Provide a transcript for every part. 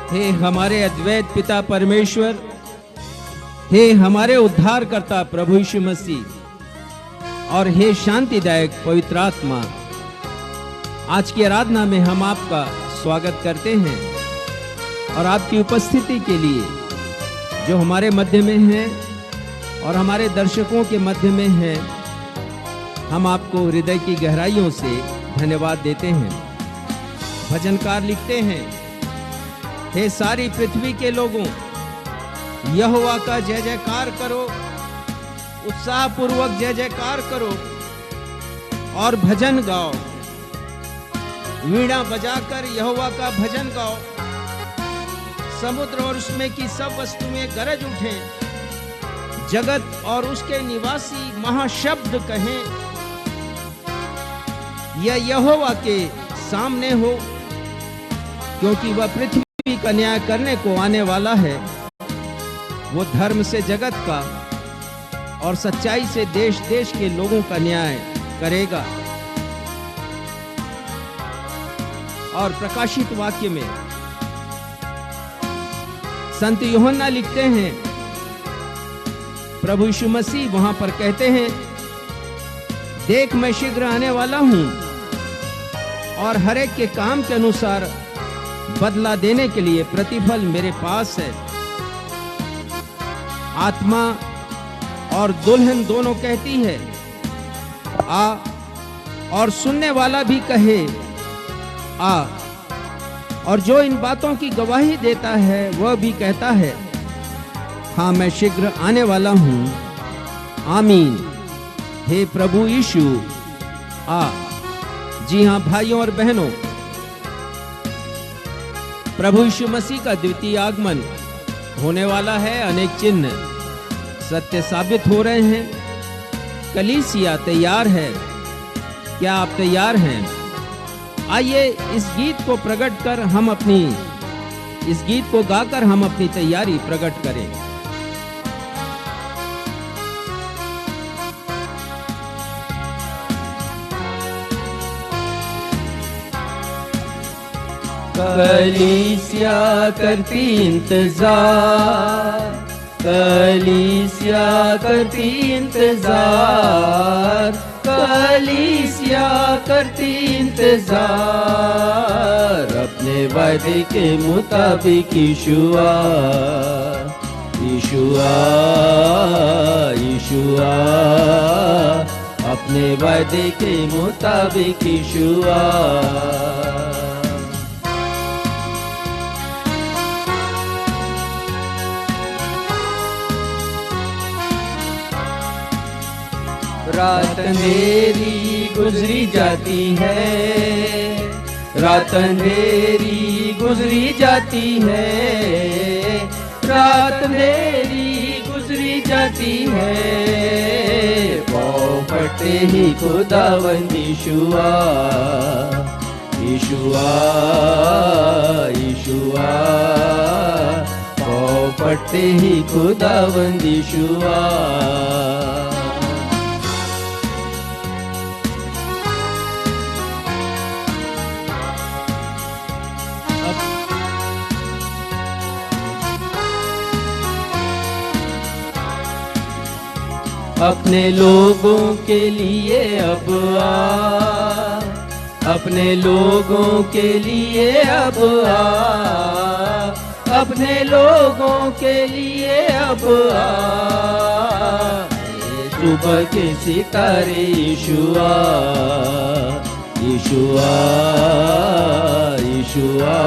हे हमारे अद्वैत पिता परमेश्वर, हे हमारे उद्धारकर्ता प्रभु यीशु मसीह और हे शांतिदायक पवित्र आत्मा, आज की आराधना में हम आपका स्वागत करते हैं और आपकी उपस्थिति के लिए जो हमारे मध्य में है और हमारे दर्शकों के मध्य में है, हम आपको हृदय की गहराइयों से धन्यवाद देते हैं। भजनकार लिखते हैं, हे सारी पृथ्वी के लोगों, यहोवा का जय जयकार करो, उत्साह पूर्वक जय जयकार करो और भजन गाओ। वीणा बजाकर यहोवा का भजन गाओ। समुद्र और उसमें की सब वस्तुएं गरज उठें, जगत और उसके निवासी महाशब्द कहें, यह यहोवा के सामने हो, क्योंकि वह पृथ्वी का न्याय करने को आने वाला है। वो धर्म से जगत का और सच्चाई से देश देश के लोगों का न्याय करेगा। और प्रकाशित वाक्य में संत यूहन्ना लिखते हैं, प्रभु यीशु मसीह वहां पर कहते हैं, देख मैं शीघ्र आने वाला हूं और हर एक के काम के अनुसार बदला देने के लिए प्रतिफल मेरे पास है। आत्मा और दुल्हन दोनों कहती है आ, और सुनने वाला भी कहे आ, और जो इन बातों की गवाही देता है वह भी कहता है, हाँ मैं शीघ्र आने वाला हूं। आमीन। हे प्रभु यीशु आ। जी हाँ भाइयों और बहनों, प्रभु यीशु मसीह का द्वितीय आगमन होने वाला है। अनेक चिन्ह सत्य साबित हो रहे हैं। कलीसिया तैयार है। क्या आप तैयार हैं? आइए इस गीत को प्रकट कर हम अपनी इस गीत को गाकर हम अपनी तैयारी प्रकट करें। कलीसिया करती इंतजार, कलीसिया करती इंतजार, कलीसिया करती इंतजार, अपने वादे के मुताबिक यीशुआ यीशुआ यीशुआ, अपने वादे के मुताबिक यीशुआ। रात अंधेरी गुजरी जाती है, रात अंधेरी गुजरी जाती है, रात अंधेरी गुजरी जाती है, पाँव फटे ही खुदावंद यीशुआ यीशुआ यीशुआ, पाँव फटे ही खुदावंद यीशुआ। अपने लोगों के लिए अब आ, अपने लोगों के लिए अब आ, अपने लोगों के लिए अब आ, सुबह के सितारे यीशुआ यीशुआ यीशुआ,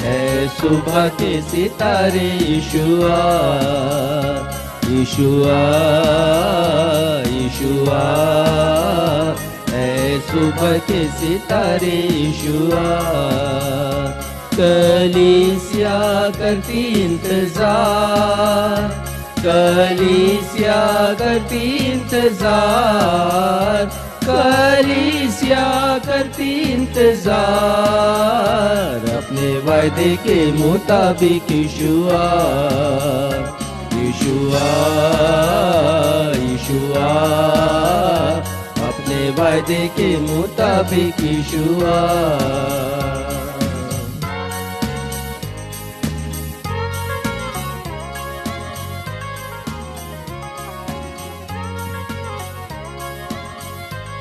है सुबह के सितारे यीशुआ यीशुआ यीशुआ, है सुबह के सितारे यीशुआ। कलीसिया करती इंतजार, कलीसिया करती इंतजार, कलीसिया करती इंतजार, अपने वायदे के मुताबिक यीशुआ यीशुआ यीशुआ, अपने वायदे के मुताबिक यीशुआ।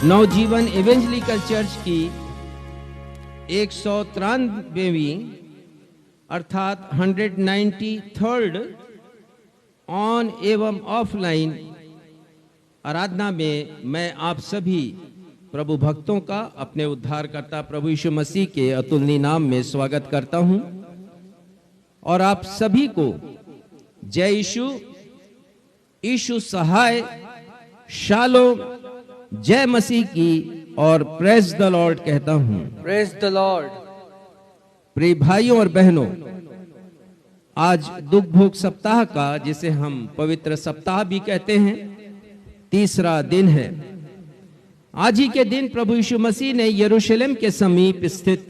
नवजीवन इवेंजलिकल चर्च की 193वीं अर्थात 193rd ऑन एवं ऑफलाइन आराधना में मैं आप सभी प्रभु भक्तों का अपने उद्धारकर्ता प्रभु यीशु मसीह के अतुलनीय नाम में स्वागत करता हूं और आप सभी को जय यीशु, यीशु सहाय, शालोम, जय मसीह की और प्रेज द लॉर्ड कहता हूं। Praise the Lord. प्रिय भाइयों और बहनों, आज दुख भोग सप्ताह का, जिसे हम पवित्र सप्ताह भी कहते हैं, तीसरा दिन है। आज ही के दिन प्रभु यीशु मसीह ने यरूशलेम के समीप स्थित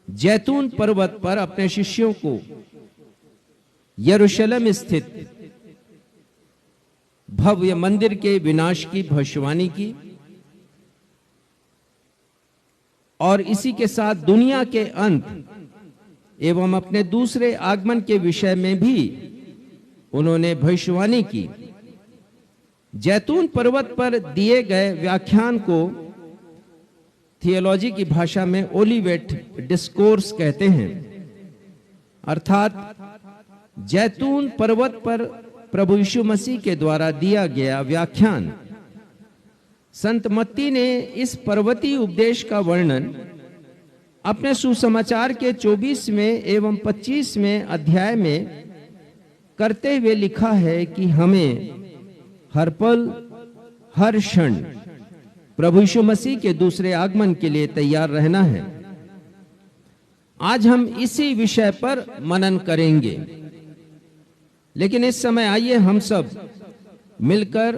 जैतून पर्वत पर अपने शिष्यों को यरूशलेम स्थित भव्य मंदिर के विनाश की भविष्यवाणी की और इसी के साथ दुनिया के अंत एवं अपने दूसरे आगमन के विषय में भी उन्होंने भविष्यवाणी की। जैतून पर्वत पर दिए गए व्याख्यान को थियोलॉजी की भाषा में ओलिवेट डिस्कोर्स कहते हैं, अर्थात जैतून पर्वत पर प्रभु यीशु मसीह के द्वारा दिया गया व्याख्यान। संत मत्ती ने इस पर्वतीय उपदेश का वर्णन अपने सुसमाचार के 24वें एवं 25वें अध्याय में करते हुए लिखा है कि हमें हर पल हर क्षण प्रभु यीशु मसीह के दूसरे आगमन के लिए तैयार रहना है। आज हम इसी विषय पर मनन करेंगे, लेकिन इस समय आइए हम सब मिलकर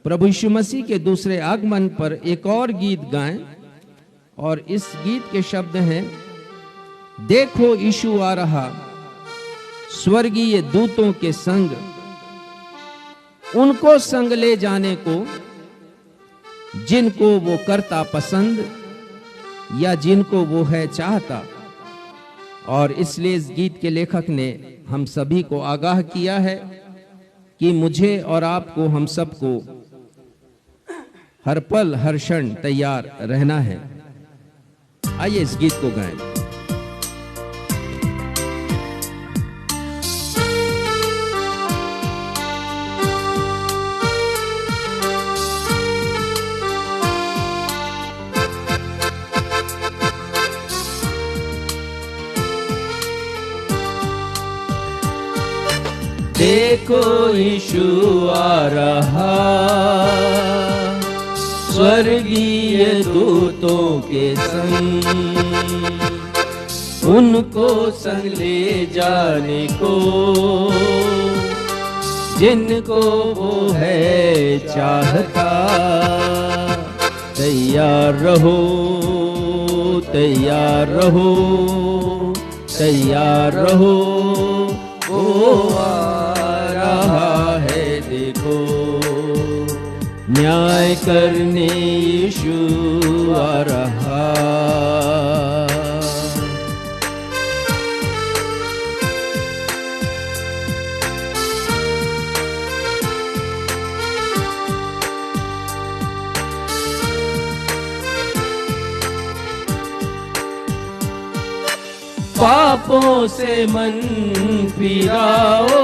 प्रभु यीशु मसीह के दूसरे आगमन पर एक और गीत गाएं और इस गीत के शब्द हैं, देखो यीशु आ रहा स्वर्गीय दूतों के संग, उनको संग ले जाने को जिनको वो करता पसंद या जिनको वो है चाहता। और इसलिए इस गीत के लेखक ने हम सभी को आगाह किया है कि मुझे और आपको, हम सबको हर पल हर क्षण तैयार रहना है। आइए इस गीत को गाएं। देखो यीशु आ रहा स्वर्गीय दूतों के संग, उनको संग ले जाने को जिनको वो है चाहता। तैयार रहो, तैयार रहो, तैयार रहो, वो आ रहा है देखो, न्याय करने यीशु आ रहा। पापों से मन फिराओ,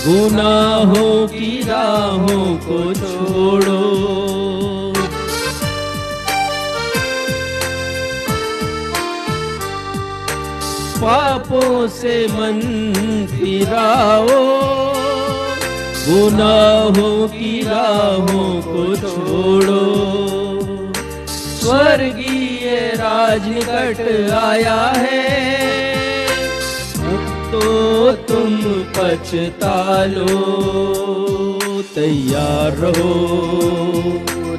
गुनाहों की राहों को छोड़ो, पापों से मन फिराओ, गुनाहों की राहों को छोड़ो। स्वर्गीय राज निकट आया है, तो तुम पछता लो। तैयार रहो,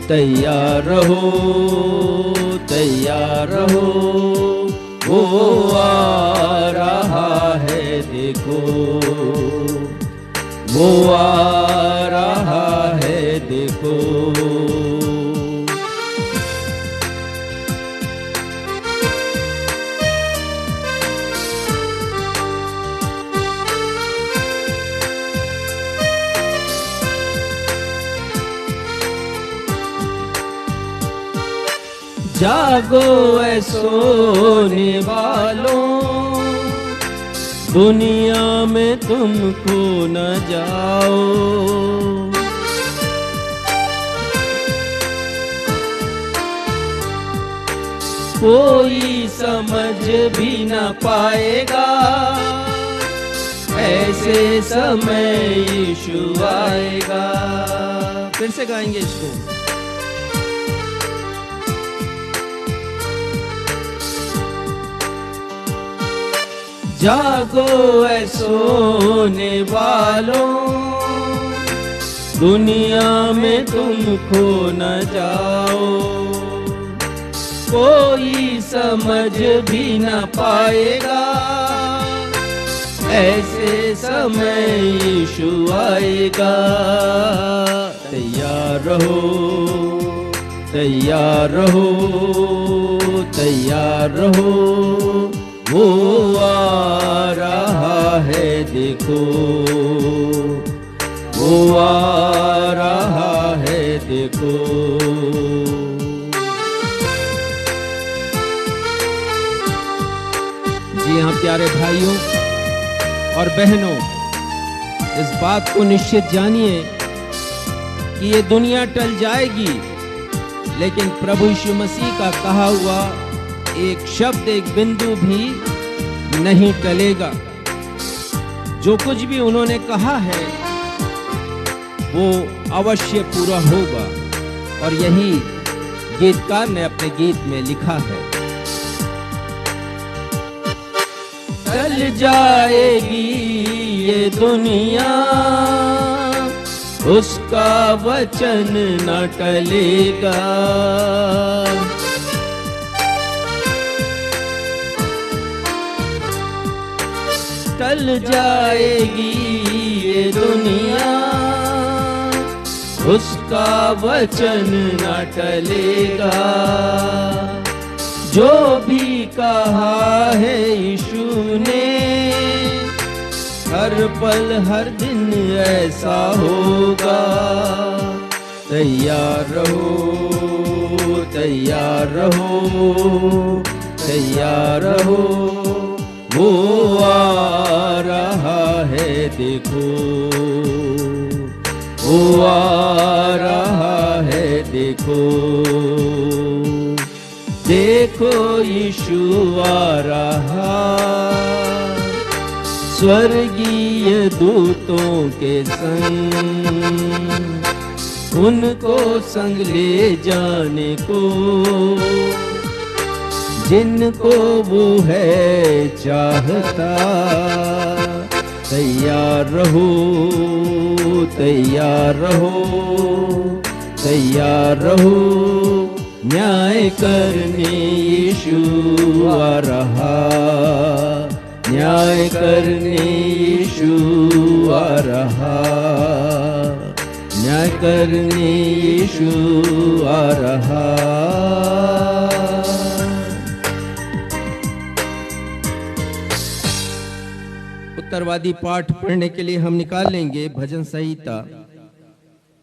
तैयार रहो, तैयार रहो, वो आ रहा है देखो, वो आ रहा है देखो। जागो ऐ सोने वालों, दुनिया में तुम खो न जाओ। कोई समझ भी न पाएगा, ऐसे समय यीशु आएगा। फिर से गाएंगे इसको। जागो ऐ सोने वालों, दुनिया में तुम खो न जाओ। कोई समझ भी न पाएगा, ऐसे समय यीशु आएगा। तैयार रहो, तैयार रहो, तैयार रहो, वो आ रहा है देखो, वो आ रहा है देखो। जी हाँ प्यारे भाइयों और बहनों, इस बात को निश्चित जानिए कि ये दुनिया टल जाएगी, लेकिन प्रभु यीशु मसीह का कहा हुआ एक शब्द, एक बिंदु भी नहीं टलेगा। जो कुछ भी उन्होंने कहा है वो अवश्य पूरा होगा, और यही गीतकार ने अपने गीत में लिखा है। टल जाएगी ये दुनिया, उसका वचन न टलेगा। टल जाएगी ये दुनिया, उसका वचन न टलेगा। जो भी कहा है यीशु ने, हर पल हर दिन ऐसा होगा। तैयार रहो, तैयार रहो, तैयार रहो, वो आ रहा है देखो, वो आ रहा है देखो। देखो यीशु आ रहा, स्वर्गीय दूतों के संग, उनको संग ले जाने को, जिनको वो है चाहता। तैयार रहो, तैयार रहो, तैयार रहो, न्याय करने यीशु आ रहा, न्याय करने यीशु आ रहा, न्याय करने यीशु आ रहा। उत्तरवादी पाठ पढ़ने के लिए हम निकाल लेंगे भजन संहिता,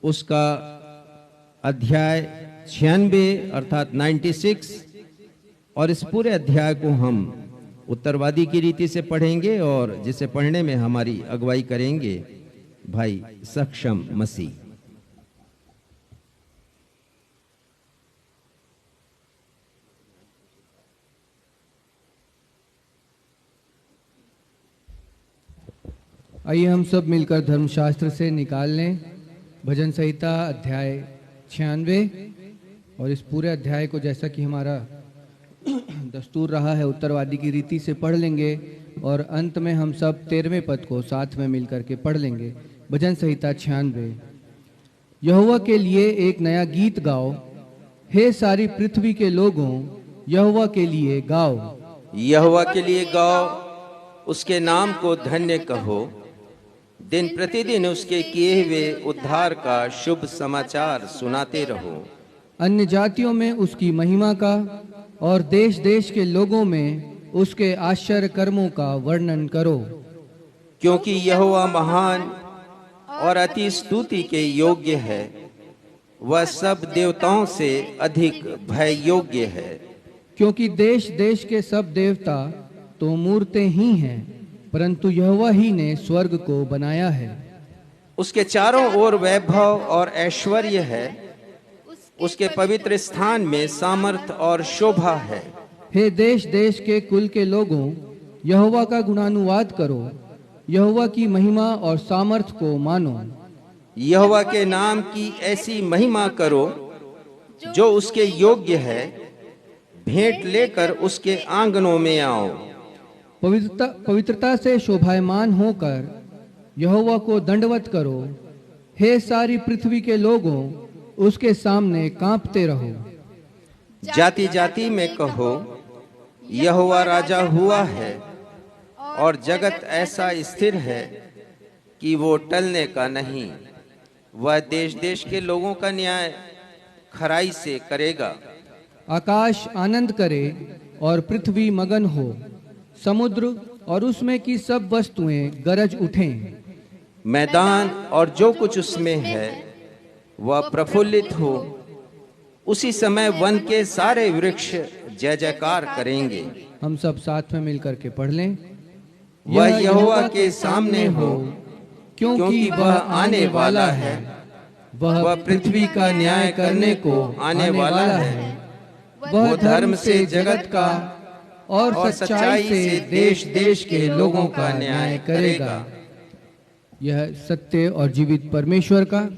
उसका अध्याय 96 अर्थात 96, और इस पूरे अध्याय को हम उत्तरवादी की रीति से पढ़ेंगे, और जिसे पढ़ने में हमारी अगुवाई करेंगे भाई सक्षम मसीह। आइए हम सब मिलकर धर्मशास्त्र से निकाल लें भजन संहिता अध्याय 96, और इस पूरे अध्याय को जैसा कि हमारा दस्तूर रहा है उत्तरवादी की रीति से पढ़ लेंगे, और अंत में हम सब 13वें पद को साथ में मिलकर के पढ़ लेंगे। भजन संहिता 96। यहोवा के लिए एक नया गीत गाओ, हे सारी पृथ्वी के लोगों, यहोवा के लिए गाओ। यहोवा के लिए गाओ, उसके नाम को धन्य कहो। दिन प्रतिदिन उसके किए हुए उद्धार का शुभ समाचार सुनाते रहो। अन्य जातियों में उसकी महिमा का और देश देश के लोगों में उसके आश्चर्य कर्मों का वर्णन करो। क्योंकि यहोवा महान और अति स्तुति के योग्य है, वह सब देवताओं से अधिक भय योग्य है। क्योंकि देश देश के सब देवता तो मूर्तें ही हैं, परंतु यहोवा ही ने स्वर्ग को बनाया है। उसके चारों ओर वैभव और ऐश्वर्य है, उसके पवित्र स्थान में सामर्थ और शोभा है। हे देश देश के कुल के लोगों, यहोवा का गुणानुवाद करो, यहोवा की महिमा और सामर्थ को मानो। यहोवा के नाम की ऐसी महिमा करो जो उसके योग्य है, भेंट लेकर उसके आंगनों में आओ। पवित्रता से शोभायमान होकर यहोवा को दंडवत करो। हे सारी पृथ्वी के लोगों, उसके सामने कांपते रहो। जाति जाति में कहो, यहोवा राजा हुआ है, और जगत ऐसा स्थिर है कि वो टलने का नहीं। वह देश देश के लोगों का न्याय खराई से करेगा। आकाश आनंद करे और पृथ्वी मगन हो, समुद्र और उसमें की सब वस्तुएं गरज उठें। मैदान और जो कुछ उसमें है वह प्रफुल्लित हो। उसी समय वन के सारे वृक्ष जय जयकार करेंगे। हम सब साथ में मिलकर के पढ़ लें। वह यहोवा के सामने हो, क्योंकि वह आने वाला है। वह पृथ्वी का न्याय करने को आने वाला है। वह धर्म से जगत का और सच्चाई से देश देश के लोगों का न्याय करेगा। यह सत्य और जीवित परमेश्वर का,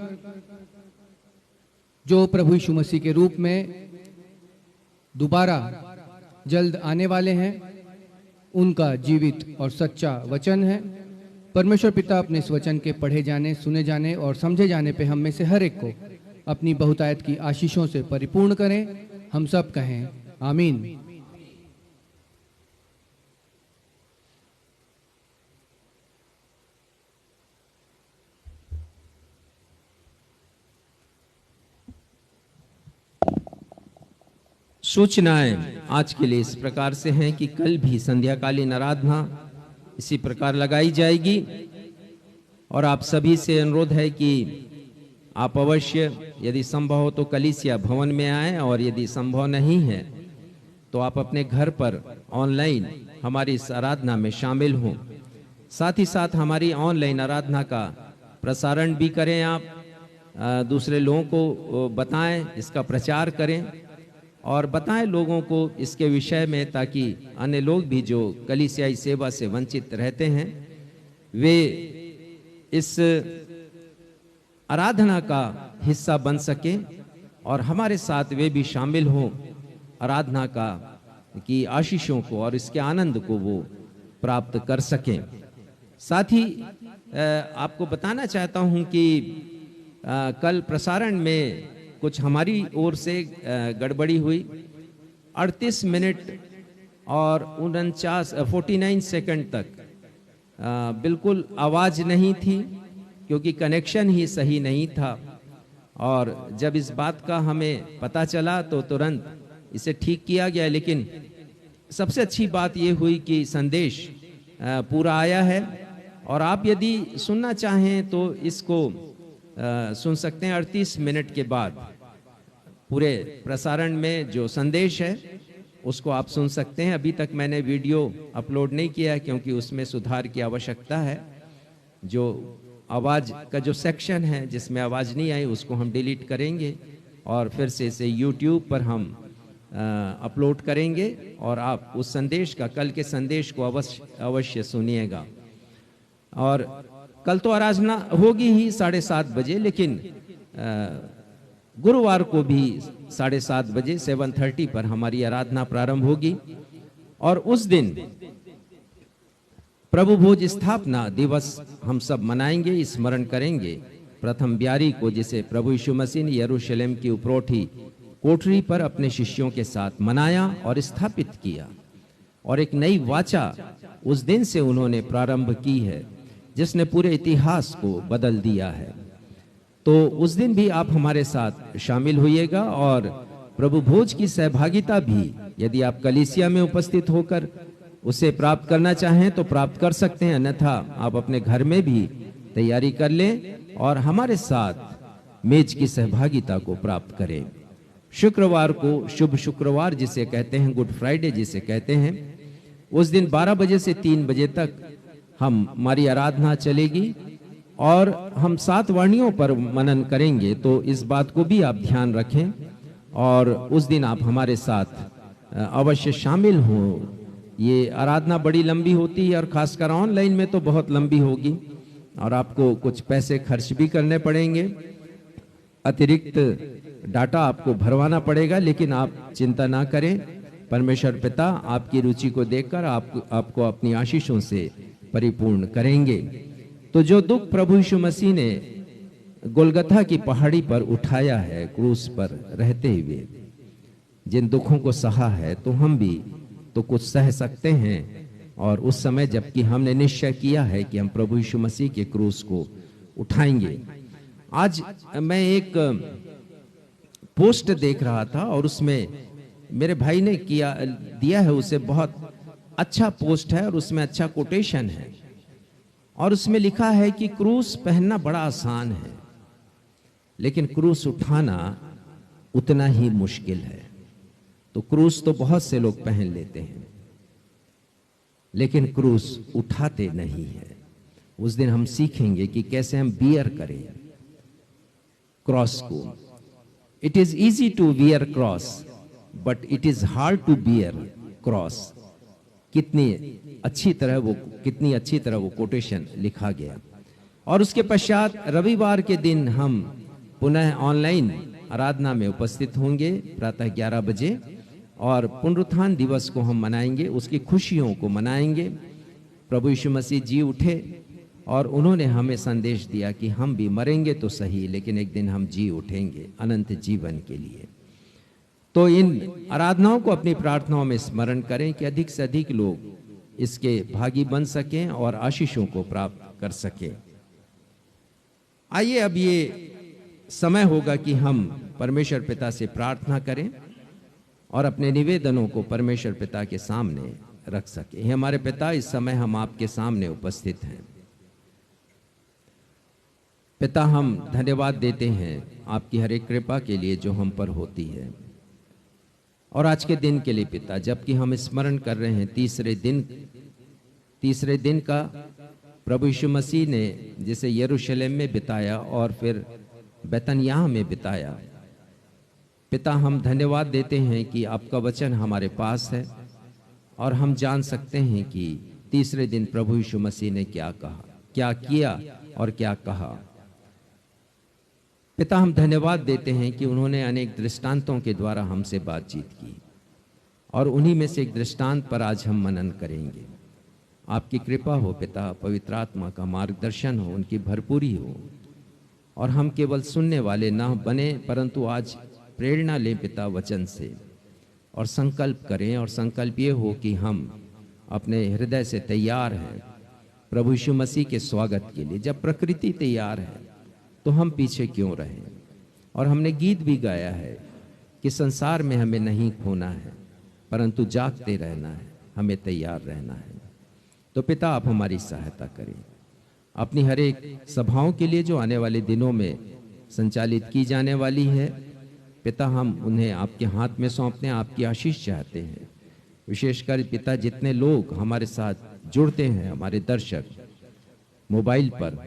जो प्रभु यीशु मसीह के रूप में दोबारा जल्द आने वाले हैं, उनका जीवित और सच्चा वचन है। परमेश्वर पिता अपने इस वचन के पढ़े जाने, सुने जाने और समझे जाने पे हम में से हर एक को अपनी बहुतायत की आशीषों से परिपूर्ण करें। हम सब कहें आमीन। सूचनाएं आज के लिए इस प्रकार से हैं कि कल भी संध्याकालीन आराधना इसी प्रकार लगाई जाएगी, और आप सभी से अनुरोध है कि आप अवश्य यदि संभव हो तो कलीसिया भवन में आएं, और यदि संभव नहीं है तो आप अपने घर पर ऑनलाइन हमारी इस आराधना में शामिल हों। साथ ही साथ हमारी ऑनलाइन आराधना का प्रसारण भी करें। आप दूसरे लोगों को बताएं, इसका प्रचार करें और बताएं लोगों को इसके विषय में, ताकि अन्य लोग भी जो कलीसियाई सेवा से वंचित रहते हैं वे इस आराधना का हिस्सा बन सकें और हमारे साथ वे भी शामिल हों आराधना का की आशीषों को और इसके आनंद को वो प्राप्त कर सकें। साथ ही आपको बताना चाहता हूं कि कल प्रसारण में कुछ हमारी ओर से गड़बड़ी हुई। 38 मिनट और 49 सेकंड तक बिल्कुल आवाज़ नहीं थी, क्योंकि कनेक्शन ही सही नहीं था। और जब इस बात का हमें पता चला तो तुरंत इसे ठीक किया गया। लेकिन सबसे अच्छी बात ये हुई कि संदेश पूरा आया है, और आप यदि सुनना चाहें तो इसको सुन सकते हैं। 38 मिनट के बाद पूरे प्रसारण में जो संदेश है उसको आप सुन सकते हैं। अभी तक मैंने वीडियो अपलोड नहीं किया है, क्योंकि उसमें सुधार की आवश्यकता है। जो आवाज़ का जो सेक्शन है जिसमें आवाज़ नहीं आई उसको हम डिलीट करेंगे और फिर से इसे YouTube पर हम अपलोड करेंगे, और आप उस संदेश का, कल के संदेश को अवश्य सुनिएगा। और कल तो आराधना होगी ही 7:30 बजे, लेकिन गुरुवार को भी 7:30 बजे 7:30 पर हमारी आराधना प्रारंभ होगी। और उस दिन प्रभु भोज स्थापना दिवस हम सब मनाएंगे, स्मरण करेंगे प्रथम ब्यारी को, जिसे प्रभु यीशु मसीह ने यरूशलेम की उपरोठी कोठरी पर अपने शिष्यों के साथ मनाया और स्थापित किया। और एक नई वाचा उस दिन से उन्होंने प्रारंभ की है, जिसने पूरे इतिहास को बदल दिया है। तो उस दिन भी आप हमारे साथ शामिल होइएगा, और प्रभु भोज की सहभागिता भी यदि आप कलीसिया में उपस्थित होकर उसे प्राप्त करना चाहें तो प्राप्त कर सकते हैं, अन्यथा आप अपने घर में भी तैयारी कर लें और हमारे साथ मेज की सहभागिता को प्राप्त करें। शुक्रवार को शुभ शुक्रवार जिसे कहते हैं, गुड फ्राइडे जिसे कहते हैं, उस दिन 12 बजे से 3 बजे तक हमारी आराधना चलेगी और हम 7 वाणियों पर मनन करेंगे। तो इस बात को भी आप ध्यान रखें और उस दिन आप हमारे साथ अवश्य शामिल हों। ये आराधना बड़ी लंबी होती है और खासकर ऑनलाइन में तो बहुत लंबी होगी और आपको कुछ पैसे खर्च भी करने पड़ेंगे, अतिरिक्त डाटा आपको भरवाना पड़ेगा, लेकिन आप चिंता ना करें। परमेश्वर पिता आपकी रुचि को देखकर आपको अपनी आशीषों से परिपूर्ण करेंगे। तो जो दुख प्रभु यीशु मसीह ने गोलगथा की पहाड़ी पर उठाया है, क्रूस पर रहते हुए जिन दुखों को सहा है, तो हम भी तो कुछ सह सकते हैं। और उस समय जबकि हमने निश्चय किया है कि हम प्रभु यीशु मसीह के क्रूस को उठाएंगे। आज मैं एक पोस्ट देख रहा था और उसमें मेरे भाई ने दिया है, उसे बहुत अच्छा पोस्ट है और उसमें अच्छा कोटेशन है और उसमें लिखा है कि क्रूस पहनना बड़ा आसान है, लेकिन क्रूस उठाना उतना ही मुश्किल है। तो क्रूस तो बहुत से लोग पहन लेते हैं, लेकिन क्रूस उठाते नहीं है। उस दिन हम सीखेंगे कि कैसे हम बियर करें क्रॉस को। It is easy to bear cross but it is hard to bear cross. कितनी अच्छी तरह वो कोटेशन लिखा गया। और उसके पश्चात रविवार के दिन हम पुनः ऑनलाइन आराधना में उपस्थित होंगे प्रातः 11 बजे और पुनरुत्थान दिवस को हम मनाएंगे, उसकी खुशियों को मनाएंगे। प्रभु यीशु मसीह जी उठे और उन्होंने हमें संदेश दिया कि हम भी मरेंगे तो सही, लेकिन एक दिन हम जी उठेंगे अनंत जीवन के लिए। तो इन आराधनाओं को अपनी प्रार्थनाओं में स्मरण करें कि अधिक से अधिक लोग इसके भागी बन सकें और आशीषों को प्राप्त कर सकें। आइए अब ये समय होगा कि हम परमेश्वर पिता से प्रार्थना करें और अपने निवेदनों को परमेश्वर पिता के सामने रख सकें। हे हमारे पिता, इस समय हम आपके सामने उपस्थित हैं। पिता, हम धन्यवाद देते हैं आपकी हर एक कृपा के लिए जो हम पर होती है, और आज के दिन के लिए पिता, जबकि हम स्मरण कर रहे हैं तीसरे दिन का प्रभु यीशु मसीह ने जिसे यरूशलेम में बिताया और फिर बैतनिय्याह में बिताया। पिता, हम धन्यवाद देते हैं कि आपका वचन हमारे पास है और हम जान सकते हैं कि तीसरे दिन प्रभु यीशु मसीह ने क्या कहा, क्या किया और क्या कहा। पिता, हम धन्यवाद देते हैं कि उन्होंने अनेक दृष्टांतों के द्वारा हमसे बातचीत की और उन्हीं में से एक दृष्टांत पर आज हम मनन करेंगे। आपकी कृपा हो पिता, पवित्र आत्मा का मार्गदर्शन हो, उनकी भरपूरी हो और हम केवल सुनने वाले ना बने, परंतु आज प्रेरणा लें पिता वचन से और संकल्प करें। और संकल्प ये हो कि हम अपने हृदय से तैयार हैं प्रभु यीशु मसीह के स्वागत के लिए। जब प्रकृति तैयार है तो हम पीछे क्यों रहें। और हमने गीत भी गाया है कि संसार में हमें नहीं खोना है, परंतु जागते रहना है, हमें तैयार रहना है। तो पिता, आप हमारी सहायता करें। अपनी हर एक सभाओं के लिए जो आने वाले दिनों में संचालित की जाने वाली है पिता, हम उन्हें आपके हाथ में सौंपते हैं, आपकी आशीष चाहते हैं। विशेषकर पिता, जितने लोग हमारे साथ जुड़ते हैं, हमारे दर्शक मोबाइल पर,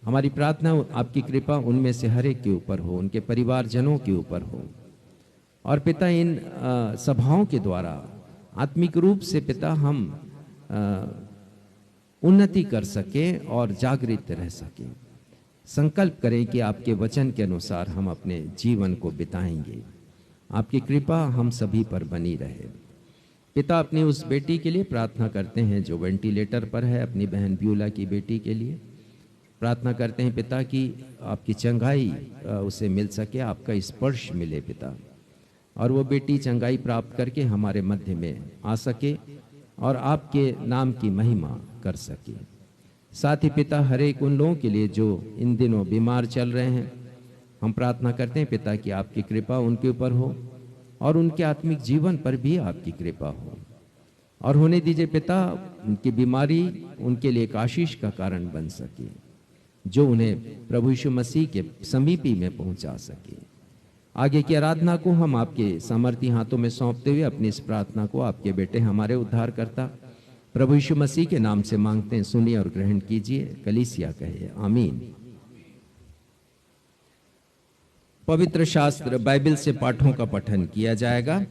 हमारी प्रार्थना आपकी कृपा उनमें से हर एक के ऊपर हो, उनके परिवारजनों के ऊपर हो। और पिता, इन सभाओं के द्वारा आत्मिक रूप से पिता हम उन्नति कर सकें और जागृत रह सकें। संकल्प करें कि आपके वचन के अनुसार हम अपने जीवन को बिताएंगे। आपकी कृपा हम सभी पर बनी रहे। पिता, अपनी उस बेटी के लिए प्रार्थना करते हैं जो वेंटिलेटर पर है, अपनी बहन ब्यूला की बेटी के लिए प्रार्थना करते हैं पिता कि आपकी चंगाई उसे मिल सके, आपका स्पर्श मिले पिता, और वो बेटी चंगाई प्राप्त करके हमारे मध्य में आ सके और आपके नाम की महिमा कर सके। साथ ही पिता, हर एक उन लोगों के लिए जो इन दिनों बीमार चल रहे हैं, हम प्रार्थना करते हैं पिता कि आपकी कृपा उनके ऊपर हो और उनके आत्मिक जीवन पर भी आपकी कृपा हो। और होने दीजिए पिता, उनकी बीमारी उनके लिए एक आशीष का कारण बन सके। जो उन्हें प्रभु यीशु मसीह के समीपी में पहुंचा सके। आगे की आराधना को हम आपके सामर्थी हाथों में सौंपते हुए अपनी इस प्रार्थना को आपके बेटे हमारे उद्धारकर्ता प्रभु यीशु मसीह के नाम से मांगते हैं, सुनिए और ग्रहण कीजिए। कलीसिया कहे आमीन। पवित्र शास्त्र बाइबल से पाठों का पठन किया जाएगा।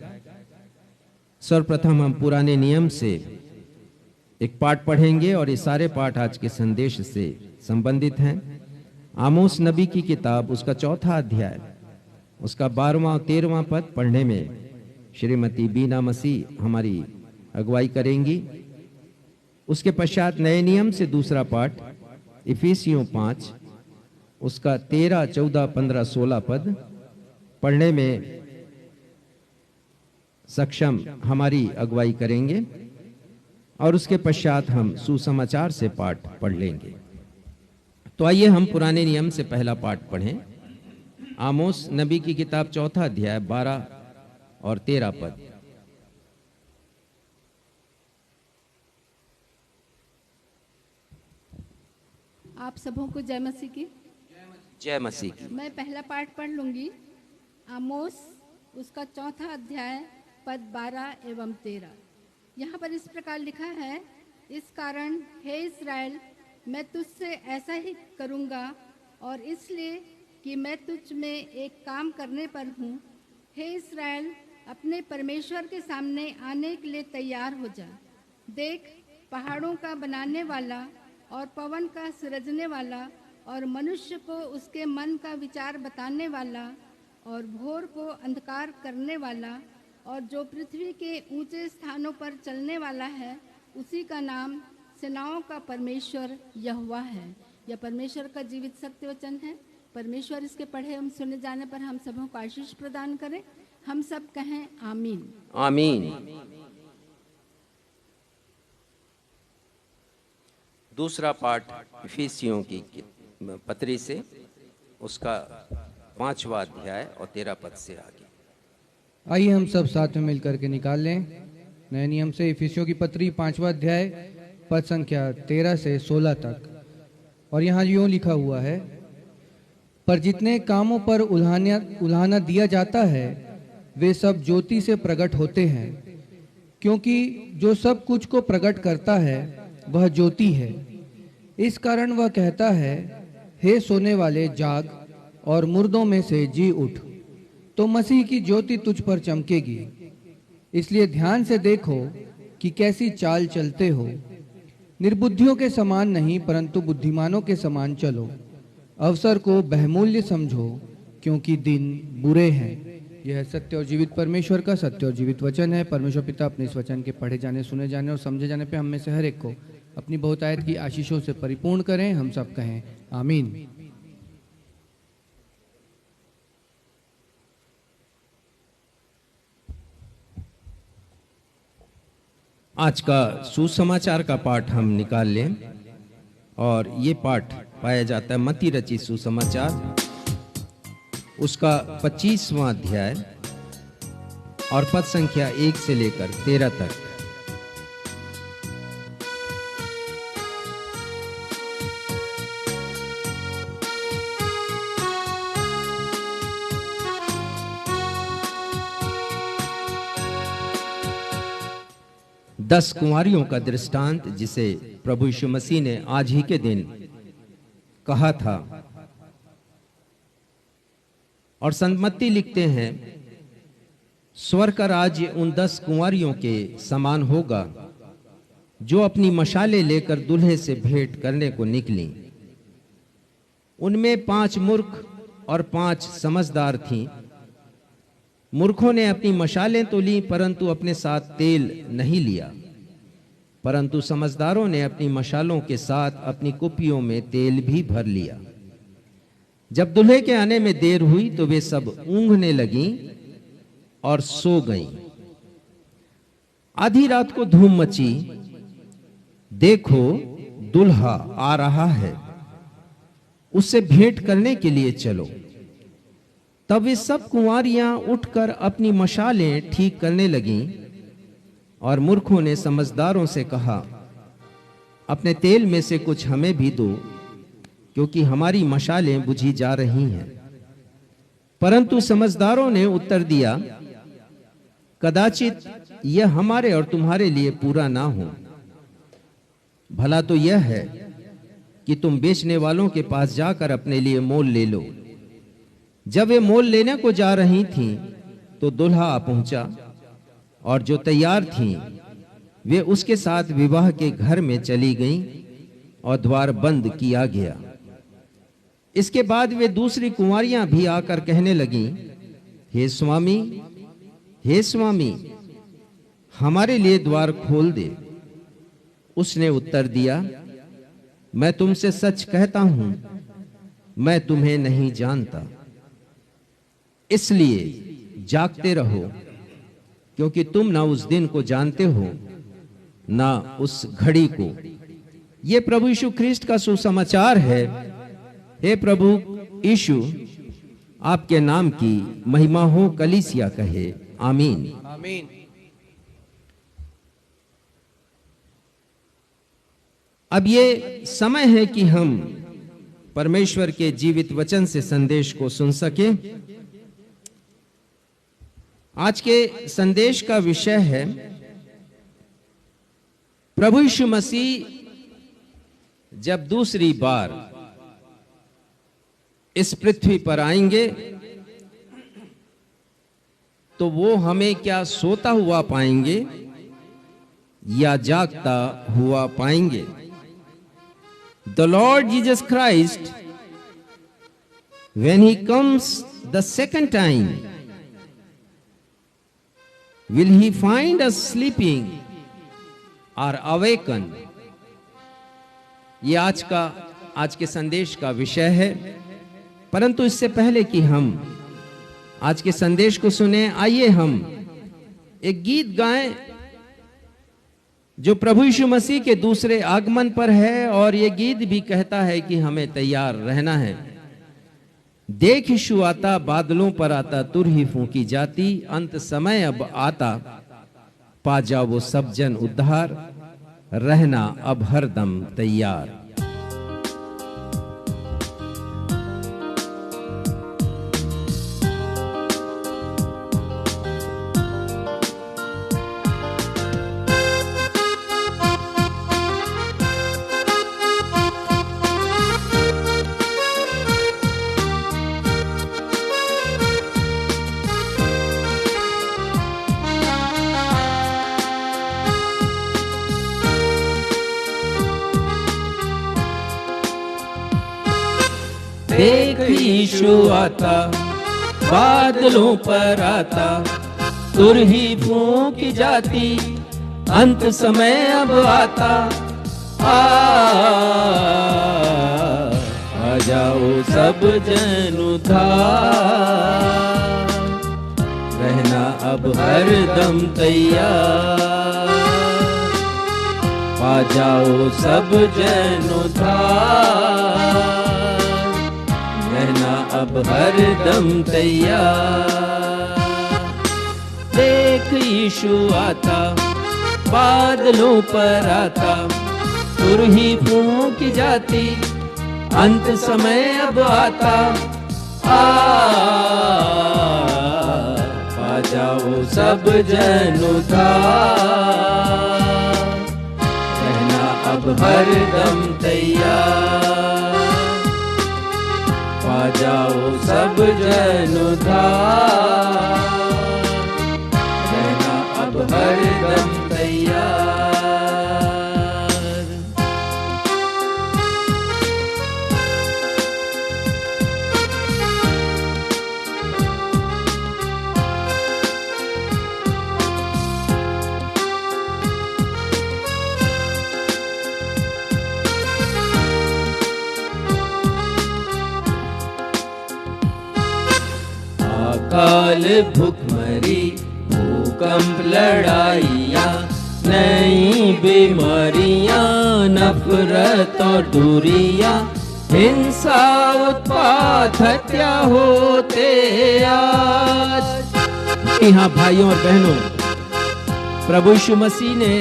सर्वप्रथम हम पुराने नियम से एक पाठ पढ़ेंगे और ये सारे पाठ आज के संदेश से संबंधित हैं। आमोस नबी की किताब उसका 4था अध्याय उसका 12वां और 13वां पद पढ़ने में श्रीमती बीना मसीह हमारी अगुवाई करेंगी। उसके पश्चात नए नियम से दूसरा पाठ इफिसियों 5 उसका 13, 14, 15, 16 पद पढ़ने में सक्षम हमारी अगुवाई करेंगे और उसके पश्चात हम सुसमाचार से पाठ पढ़ लेंगे। तो आइए हम पुराने नियम से पहला पाठ पढ़ें। आमोस नबी की किताब 4था अध्याय 12 और 13 पद। आप सबों को जय मसीह की। जय मसीह की। मैं पहला पाठ पढ़ लूंगी। आमोस उसका 4था अध्याय पद 12 एवं 13। यहाँ पर इस प्रकार लिखा है, इस कारण हे इस्राएल, मैं तुझसे ऐसा ही करूँगा और इसलिए कि मैं तुझ में एक काम करने पर हूँ। हे इस्राएल, अपने परमेश्वर के सामने आने के लिए तैयार हो जा। देख, पहाड़ों का बनाने वाला और पवन का सृजने वाला और मनुष्य को उसके मन का विचार बताने वाला और भोर को अंधकार करने वाला और जो पृथ्वी के ऊंचे स्थानों पर चलने वाला है, उसी का नाम सेनाओं का परमेश्वर यहोवा है। यह परमेश्वर का जीवित सत्य वचन है। परमेश्वर इसके पढ़े एवं सुने जाने पर हम सबों को आशीष प्रदान करें। हम सब कहें आमीन। आमीन। दूसरा पाठ इफिसियों की पत्री से उसका 5वां अध्याय और 13 पद से आगे। आइए हम सब साथ में मिलकर के निकाल लें। नए नियम से इफिसियों की पत्री 5वां अध्याय पद संख्या 13 से 16 तक। और यहाँ यूं लिखा हुआ है, पर जितने कामों पर उल्हाना दिया जाता है वे सब ज्योति से प्रकट होते हैं, क्योंकि जो सब कुछ को प्रकट करता है वह ज्योति है। इस कारण वह कहता है, हे सोने वाले जाग और मुर्दों में से जी उठ, तो मसीह की ज्योति तुझ पर चमकेगी। इसलिए ध्यान से देखो कि कैसी चाल चलते हो। निर्बुद्धियों के समान नहीं परंतु बुद्धिमानों के समान चलो। अवसर को बहुमूल्य समझो, क्योंकि दिन बुरे हैं। यह सत्य और जीवित परमेश्वर का सत्य और जीवित वचन है। परमेश्वर पिता अपने इस वचन के पढ़े जाने, सुने जाने और समझे जाने पे हम में से हर एक को अपनी बहुतायत की आशीषों से परिपूर्ण करें। हम सब कहें आमीन। आज का सुसमाचार का पाठ हम निकाल लें और ये पाठ पाया जाता है मत्ती रचित सुसमाचार उसका 25वां अध्याय और पद संख्या 1 से लेकर 13 तक। दस कुंवारियों का दृष्टांत जिसे प्रभु यीशु मसीह ने आज ही के दिन कहा था। और संत मत्ती लिखते हैं, स्वर्ग का राज्य उन 10 कुंवारियों के समान होगा जो अपनी मशालें लेकर दूल्हे से भेंट करने को निकली। उनमें 5 मूर्ख और 5 समझदार थीं। मूर्खों ने अपनी मशालें तो ली परंतु अपने साथ तेल नहीं लिया, परंतु समझदारों ने अपनी मशालों के साथ अपनी कुप्पियों में तेल भी भर लिया। जब दूल्हे के आने में देर हुई तो वे सब ऊँघने लगीं और सो गईं। आधी रात को धूम मची, देखो दूल्हा आ रहा है, उससे भेंट करने के लिए चलो। तब वे सब कुंवारियां उठकर अपनी मशालें ठीक करने लगीं और मूर्खों ने समझदारों से कहा, अपने तेल में से कुछ हमें भी दो, क्योंकि हमारी मशालें बुझी जा रही हैं। परंतु समझदारों ने उत्तर दिया, कदाचित यह हमारे और तुम्हारे लिए पूरा ना हो। भला तो यह है कि तुम बेचने वालों के पास जाकर अपने लिए मोल ले लो। जब वे मोल लेने को जा रही थीं, तो दुल्हा आ पहुंचा, और जो तैयार थीं वे उसके साथ विवाह के घर में चली गईं और द्वार बंद किया गया। इसके बाद वे दूसरी कुंवारियां भी आकर कहने लगीं, हे स्वामी, हे स्वामी, हमारे लिए द्वार खोल दे। उसने उत्तर दिया, मैं तुमसे सच कहता हूं, मैं तुम्हें नहीं जानता। इसलिए जागते रहो, क्योंकि तुम ना उस दिन को जानते हो ना उस घड़ी को। ये प्रभु यीशु ख्रिस्ट का सुसमाचार है। हे प्रभु यीशु, आपके नाम की महिमा हो, कलीसिया कहे आमीन। आमीन। अब ये समय है कि हम परमेश्वर के जीवित वचन से संदेश को सुन सके। आज के संदेश का विषय है, प्रभु यीशु मसीह जब दूसरी बार इस पृथ्वी पर आएंगे तो वो हमें क्या सोता हुआ पाएंगे या जागता हुआ पाएंगे। The Lord Jesus Christ, when he comes the second time, will he find us sleeping or awakened? ये आज के संदेश का विषय है। परंतु इससे पहले कि हम आज के संदेश को सुने, आइए हम एक गीत गाएं जो प्रभु यीशु मसीह के दूसरे आगमन पर है। और ये गीत भी कहता है कि हमें तैयार रहना है। देख यीशु आता, बादलों पर आता, तुर ही फूंकी जाती, अंत समय अब आता, पा जाओ वो सब जन उद्धार, रहना अब हरदम तैयार। देख यीशु आता, बादलों पर आता, तुर ही फूंक जाती, अंत समय अब आता, आ जाओ सब जन उद्धार, रहना अब हरदम तैयार, आ जाओ सब जन उद्धार, रहना अब हरदम तैयार। देख यीशु आता, बादलों पर आता, तुर ही फूंक जाती, अंत समय अब आता, पा जाओ सब जन उद्धार, रहना अब हरदम तैयार, पा जाओ सब जन उद्धार, रहना अब हरदम तैयार। काल भुखमरी भूकंप लड़ाइयाँ, नई बीमारियाँ, नफरत और दूरियाँ, हिंसा उत्पात हत्या होते आज। यहाँ भाइयों और बहनों, प्रभु यीशु मसीह ने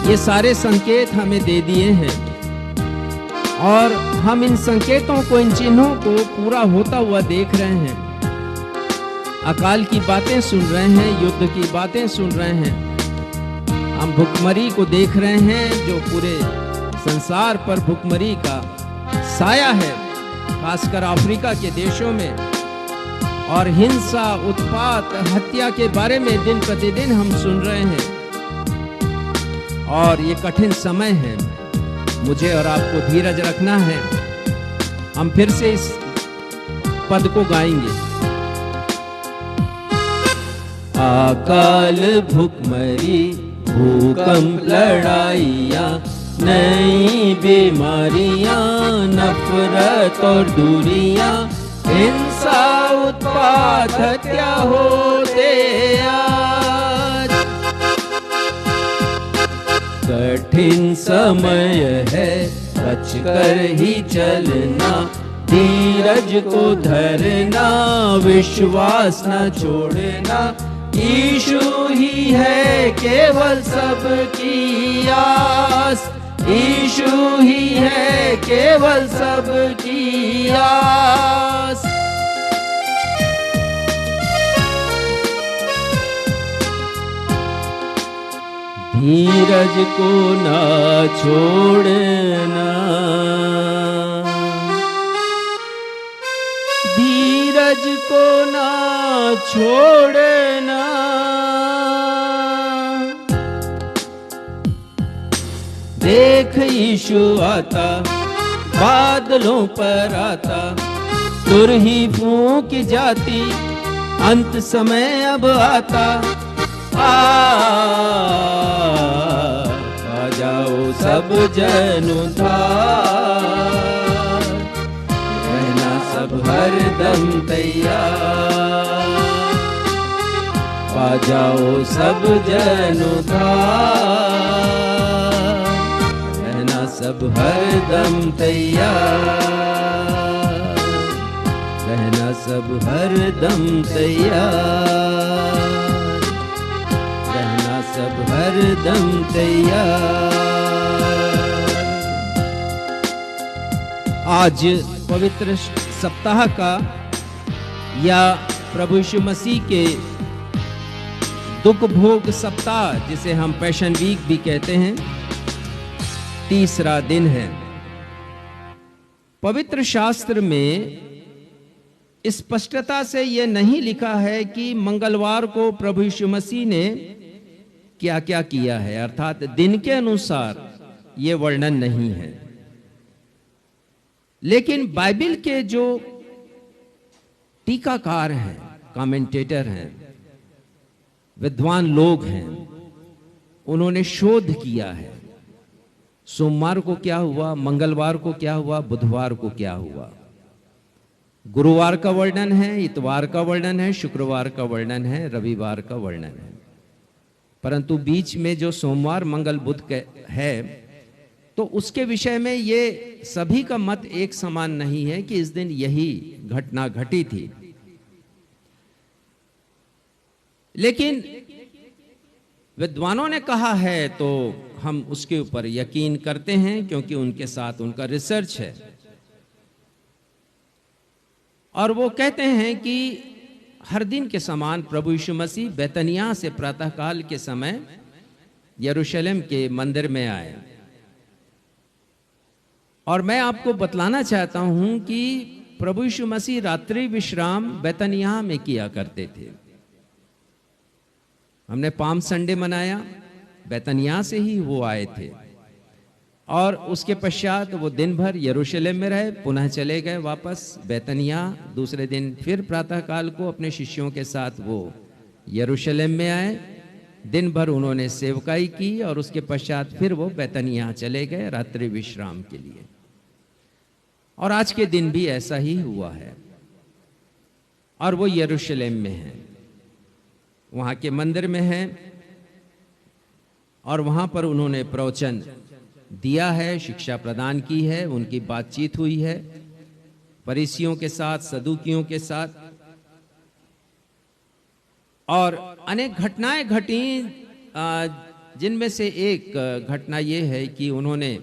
ये सारे संकेत हमें दे दिए हैं। और हम इन संकेतों को, इन चिन्हों को पूरा होता हुआ देख रहे हैं। अकाल की बातें सुन रहे हैं, युद्ध की बातें सुन रहे हैं। हम भुखमरी को देख रहे हैं, जो पूरे संसार पर भुखमरी का साया है, खासकर अफ्रीका के देशों में। और हिंसा, उत्पात, हत्या के बारे में दिन प्रतिदिन हम सुन रहे हैं। और ये कठिन समय है, मुझे और आपको धीरज रखना है। हम फिर से इस पद को गाएंगे। अकाल, भुखमरी, भूकंप, लड़ाइयाँ, नई बीमारियाँ, नफरत और दूरियाँ, हिंसा, उत्पात, हत्या होते आज। कठिन समय है, बचकर ही चलना, धीरज को धरना, विश्वास न छोड़ना। यीशु ही है केवल सबकी आस, यीशु ही है केवल सबकी आस। धीरज को ना छोड़ना, धीरज को ना छोड़ना। देख यीशु आता, बादलों पर आता, तुर ही फूंक जाती, अंत समय अब आता। आ जाओ सब जन उधार, रहना सब हर दम तैयार। आ जाओ सब जन उधार, रहना सब हर दम तैयार, रहना सब हर दम तैयार, रहना सब हर दम तैयार। आज पवित्र सप्ताह का या प्रभु यीशु मसीह के दुख भोग सप्ताह, जिसे हम पैशन वीक भी कहते हैं, तीसरा दिन है। पवित्र शास्त्र में स्पष्टता से यह नहीं लिखा है कि मंगलवार को प्रभु यीशु मसीह ने क्या क्या किया है, अर्थात दिन के अनुसार यह वर्णन नहीं है। लेकिन बाइबल के जो टीकाकार हैं, कमेंटेटर हैं, विद्वान लोग हैं, उन्होंने शोध किया है। सोमवार को क्या हुआ, मंगलवार को क्या हुआ, बुधवार को क्या हुआ, गुरुवार का वर्णन है, इतवार का वर्णन है, शुक्रवार का वर्णन है, रविवार का वर्णन है। परंतु बीच में जो सोमवार, मंगल, बुध है, तो उसके विषय में ये सभी का मत एक समान नहीं है कि इस दिन यही घटना घटी थी। लेकिन विद्वानों ने कहा है तो हम उसके ऊपर यकीन करते हैं, क्योंकि उनके साथ उनका रिसर्च है। और वो कहते हैं कि हर दिन के समान प्रभु यीशु मसीह बैतनिय्याह से प्रातःकाल के समय यरूशलेम के मंदिर में आए। और मैं आपको बतलाना चाहता हूं कि प्रभु यीशु मसीह रात्रि विश्राम बैतनिय्याह में किया करते थे। हमने पाम संडे मनाया, बैतनिय्याह से ही वो आए थे। और उसके पश्चात वो दिन भर यरूशलेम में रहे, पुनः चले गए वापस बैतनिय्याह। दूसरे दिन फिर प्रातःकाल को अपने शिष्यों के साथ वो यरूशलेम में आए, दिन भर उन्होंने सेवकाई की और उसके पश्चात फिर वो बैतनिय्याह चले गए रात्रि विश्राम के लिए। और आज के दिन भी ऐसा ही हुआ है। और वो यरूशलेम में है, वहाँ के मंदिर में है, और वहाँ पर उन्होंने प्रवचन दिया है, शिक्षा प्रदान की है, उनकी बातचीत हुई है फरीसियों के साथ, सदूकियों के साथ। और अनेक घटनाएं घटी, जिनमें से एक घटना ये है कि उन्होंने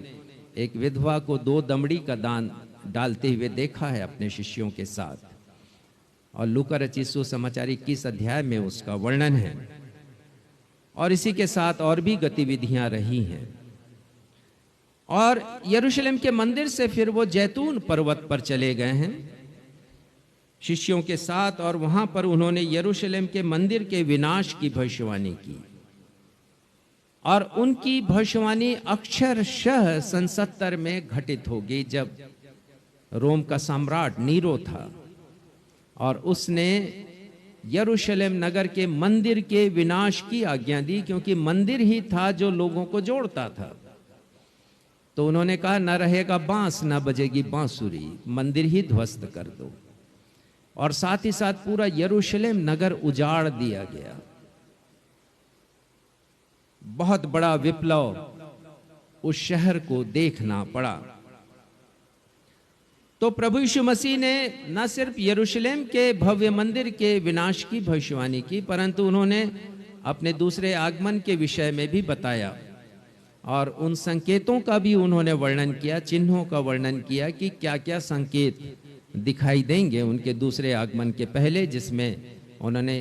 एक विधवा को 2 दमड़ी का दान डालते हुए देखा है अपने शिष्यों के साथ, और लूका रचित सुसमाचार 21 अध्याय में उसका वर्णन है। और इसी के साथ और भी गतिविधियां रही हैं। और यरूशलेम के मंदिर से फिर वो जैतून पर्वत पर चले गए हैं शिष्यों के साथ, और वहां पर उन्होंने यरूशलेम के मंदिर के विनाश की भविष्यवाणी की। और उनकी भविष्यवाणी अक्षरशः सन 70 में घटित हो गई, जब रोम का सम्राट नीरो था और उसने यरूशलेम नगर के मंदिर के विनाश की आज्ञा दी, क्योंकि मंदिर ही था जो लोगों को जोड़ता था। तो उन्होंने कहा, न रहेगा बांस, न बजेगी बांसुरी, मंदिर ही ध्वस्त कर दो। और साथ ही साथ पूरा यरूशलेम नगर उजाड़ दिया गया। बहुत बड़ा विप्लव उस शहर को देखना पड़ा। तो प्रभु यीशु मसीह ने न सिर्फ यरूशलेम के भव्य मंदिर के विनाश की भविष्यवाणी की, परंतु उन्होंने अपने दूसरे आगमन के विषय में भी बताया, और उन संकेतों का भी उन्होंने वर्णन किया, चिन्हों का वर्णन किया कि क्या क्या संकेत दिखाई देंगे उनके दूसरे आगमन के पहले, जिसमें उन्होंने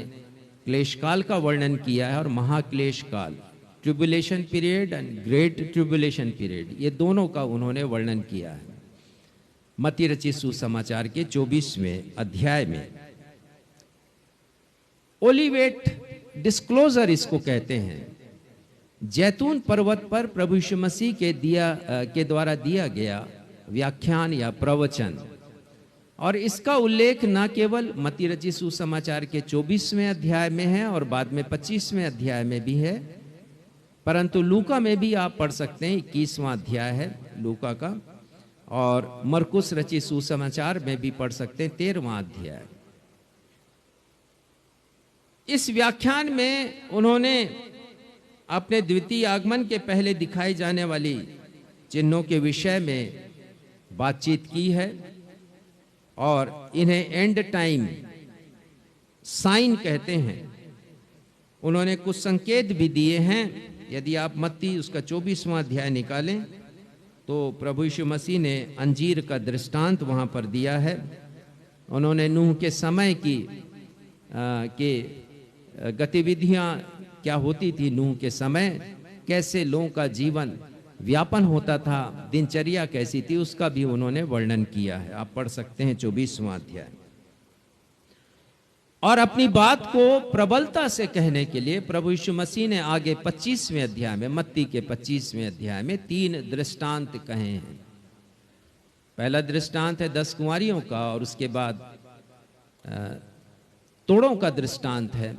क्लेश काल का वर्णन किया है और महाक्लेश काल, tribulation period and great tribulation period, ये दोनों का उन्होंने वर्णन किया है मत्ती रचित सुसमाचार के 24वें अध्याय में। ओलिवेट डिस्क्लोजर इसको कहते हैं। जैतून पर्वत पर प्रभु यीशु मसीह के द्वारा दिया गया व्याख्यान या प्रवचन, और इसका उल्लेख न केवल मत्ती रचित सुसमाचार के 24वें अध्याय में है और बाद में 25वें अध्याय में भी है, परंतु लूका में भी आप पढ़ सकते हैं। 21वां अध्याय है लूका का, और मरकुस रचित सुसमाचार में भी पढ़ सकते हैं 13वां अध्याय। इस व्याख्यान में उन्होंने अपने द्वितीय आगमन के पहले दिखाई जाने वाली चिन्हों के विषय में बातचीत की है, और इन्हें एंड टाइम साइन कहते हैं। उन्होंने कुछ संकेत भी दिए हैं। यदि आप मत्ती उसका 24वां अध्याय निकालें तो प्रभु यीशु मसीह ने अंजीर का दृष्टांत वहां पर दिया है। उन्होंने नूह के समय की गतिविधियां क्या होती थी, नूह के समय कैसे लोगों का जीवन व्यापन होता था, दिनचर्या कैसी थी, उसका भी उन्होंने वर्णन किया है। आप पढ़ सकते हैं 24वां अध्याय। और अपनी बात को प्रबलता से कहने के लिए प्रभु यीशु मसीह ने आगे 25वें अध्याय में, मत्ती के 25वें अध्याय में 3 दृष्टांत कहे हैं। पहला दृष्टांत है 10 कुंवारियों का, और उसके बाद तोड़ों का दृष्टांत है,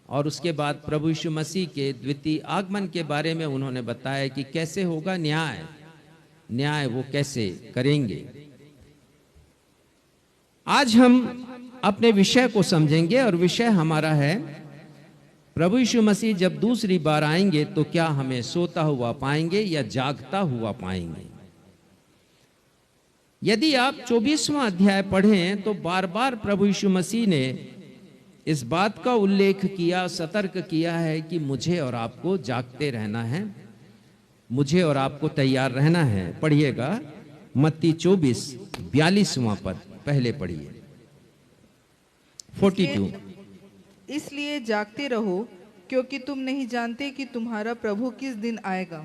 और उसके बाद प्रभु यीशु मसीह के द्वितीय आगमन के बारे में उन्होंने बताया कि कैसे होगा न्याय वो कैसे करेंगे। आज हम अपने विषय को समझेंगे, और विषय हमारा है प्रभु यीशु मसीह जब दूसरी बार आएंगे तो क्या हमें सोता हुआ पाएंगे या जागता हुआ पाएंगे। यदि आप 24वां अध्याय पढ़ें तो बार बार प्रभु यीशु मसीह ने इस बात का उल्लेख किया, सतर्क किया है कि मुझे और आपको जागते रहना है, मुझे और आपको तैयार रहना है। पढ़िएगा मत्ती 24:42वां पद, पहले पढ़िए 42। इसलिए जागते रहो, क्योंकि तुम नहीं जानते कि तुम्हारा प्रभु किस दिन आएगा।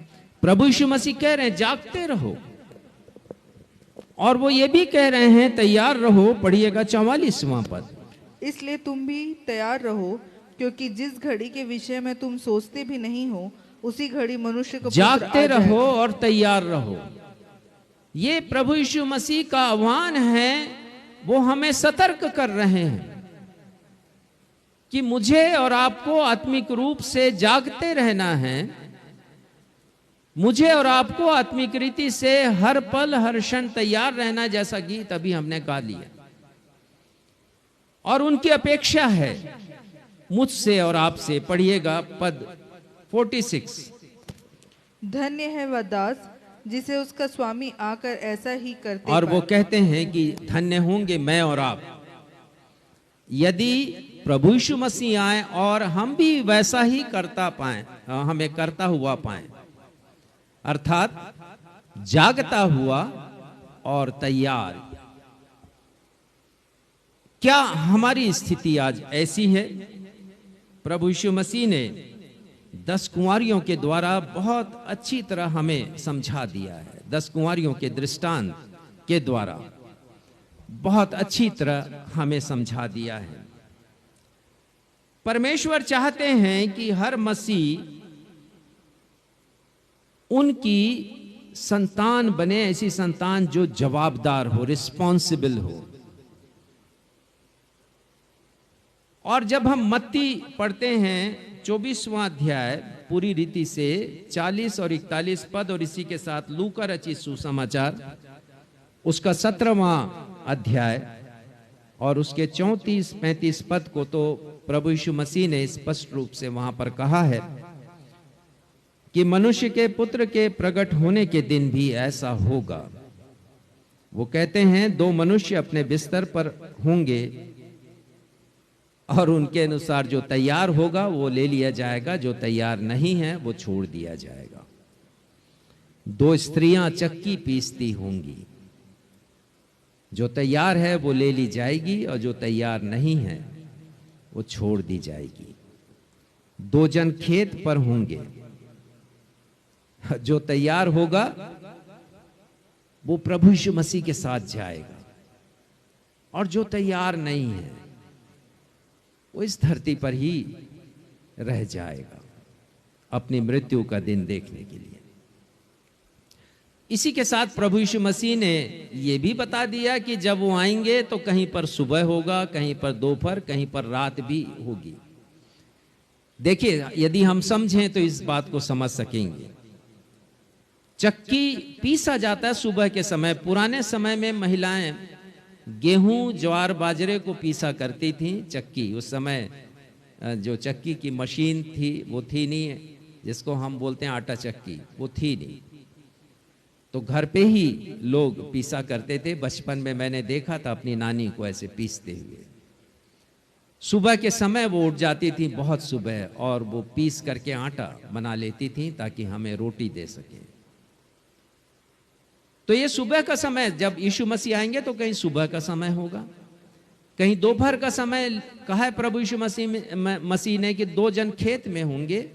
प्रभु यीशु मसीह कह रहे हैं जागते रहो, और वो ये भी कह रहे हैं तैयार रहो। पढ़िएगा 44वां पद। इसलिए तुम भी तैयार रहो, क्योंकि जिस घड़ी के विषय में तुम सोचते भी नहीं हो, उसी घड़ी मनुष्य को जागते रहो और तैयार रहो। ये प्रभु यीशु मसीह का आह्वान है, वो हमें सतर्क कर रहे हैं कि मुझे और आपको आत्मिक रूप से जागते रहना है, मुझे और आपको आत्मिक रीति से हर पल हर क्षण तैयार रहना, जैसा गीत अभी हमने गा लिया। और उनकी अपेक्षा है मुझसे और आपसे। पढ़िएगा पद 46। धन्य है वह दास जिसे उसका स्वामी आकर ऐसा ही करते। और वो कहते हैं कि धन्य होंगे मैं और आप यदि प्रभु यीशु मसीह आए और हम भी वैसा ही करता पाए, हमें करता हुआ पाए। अर्थात जागता हुआ और तैयार। क्या हमारी स्थिति आज ऐसी है? प्रभु यीशु मसीह ने 10 कुंवारियों के द्वारा बहुत अच्छी तरह हमें समझा दिया है। 10 कुंवारियों के दृष्टांत के द्वारा बहुत अच्छी तरह हमें समझा दिया है। परमेश्वर चाहते हैं कि हर मसीह उनकी संतान बने, ऐसी संतान जो जवाबदार हो, रिस्पॉन्सिबल हो। और जब हम मत्ती पढ़ते हैं 24वां अध्याय पूरी रीति से 40 और 41 पद, और इसी के साथ लूका रचित सुसमाचार उसका 17वां अध्याय और उसके 34-35 पद को तो प्रभु यीशु मसीह ने स्पष्ट रूप से वहां पर कहा है कि मनुष्य के पुत्र के प्रकट होने के दिन भी ऐसा होगा। वो कहते हैं 2 मनुष्य अपने बिस्तर पर होंगे और उनके अनुसार जो तैयार होगा वो ले लिया जाएगा, जो तैयार नहीं है वो छोड़ दिया जाएगा। 2 स्त्रियां चक्की पीसती होंगी, जो तैयार है वो ले ली जाएगी और जो तैयार नहीं है वो छोड़ दी जाएगी। 2 जन खेत पर होंगे, जो तैयार होगा वो प्रभु यीशु मसीह के साथ जाएगा और जो तैयार नहीं है वो इस धरती पर ही रह जाएगा अपनी मृत्यु का दिन देखने के लिए। इसी के साथ प्रभु यीशु मसीह ने यह भी बता दिया कि जब वो आएंगे तो कहीं पर सुबह होगा, कहीं पर दोपहर, कहीं पर रात भी होगी। देखिए, यदि हम समझें तो इस बात को समझ सकेंगे। चक्की पीसा जाता है सुबह के समय। पुराने समय में महिलाएं गेहूं, ज्वार, बाजरे को पीसा करती थी। चक्की, उस समय जो चक्की की मशीन थी वो थी नहीं, जिसको हम बोलते हैं आटा चक्की, वो थी नहीं। तो घर पे ही लोग पीसा करते थे। बचपन में मैंने देखा था अपनी नानी को ऐसे पीसते हुए। सुबह के समय वो उठ जाती थी बहुत सुबह और वो पीस करके आटा बना लेती थी ताकि हमें रोटी दे सके। तो ये सुबह का समय, जब यीशु मसीह आएंगे तो कहीं सुबह का समय होगा, कहीं दोपहर का समय कहा है प्रभु यीशु मसीह ने कि 2 जन खेत में होंगे,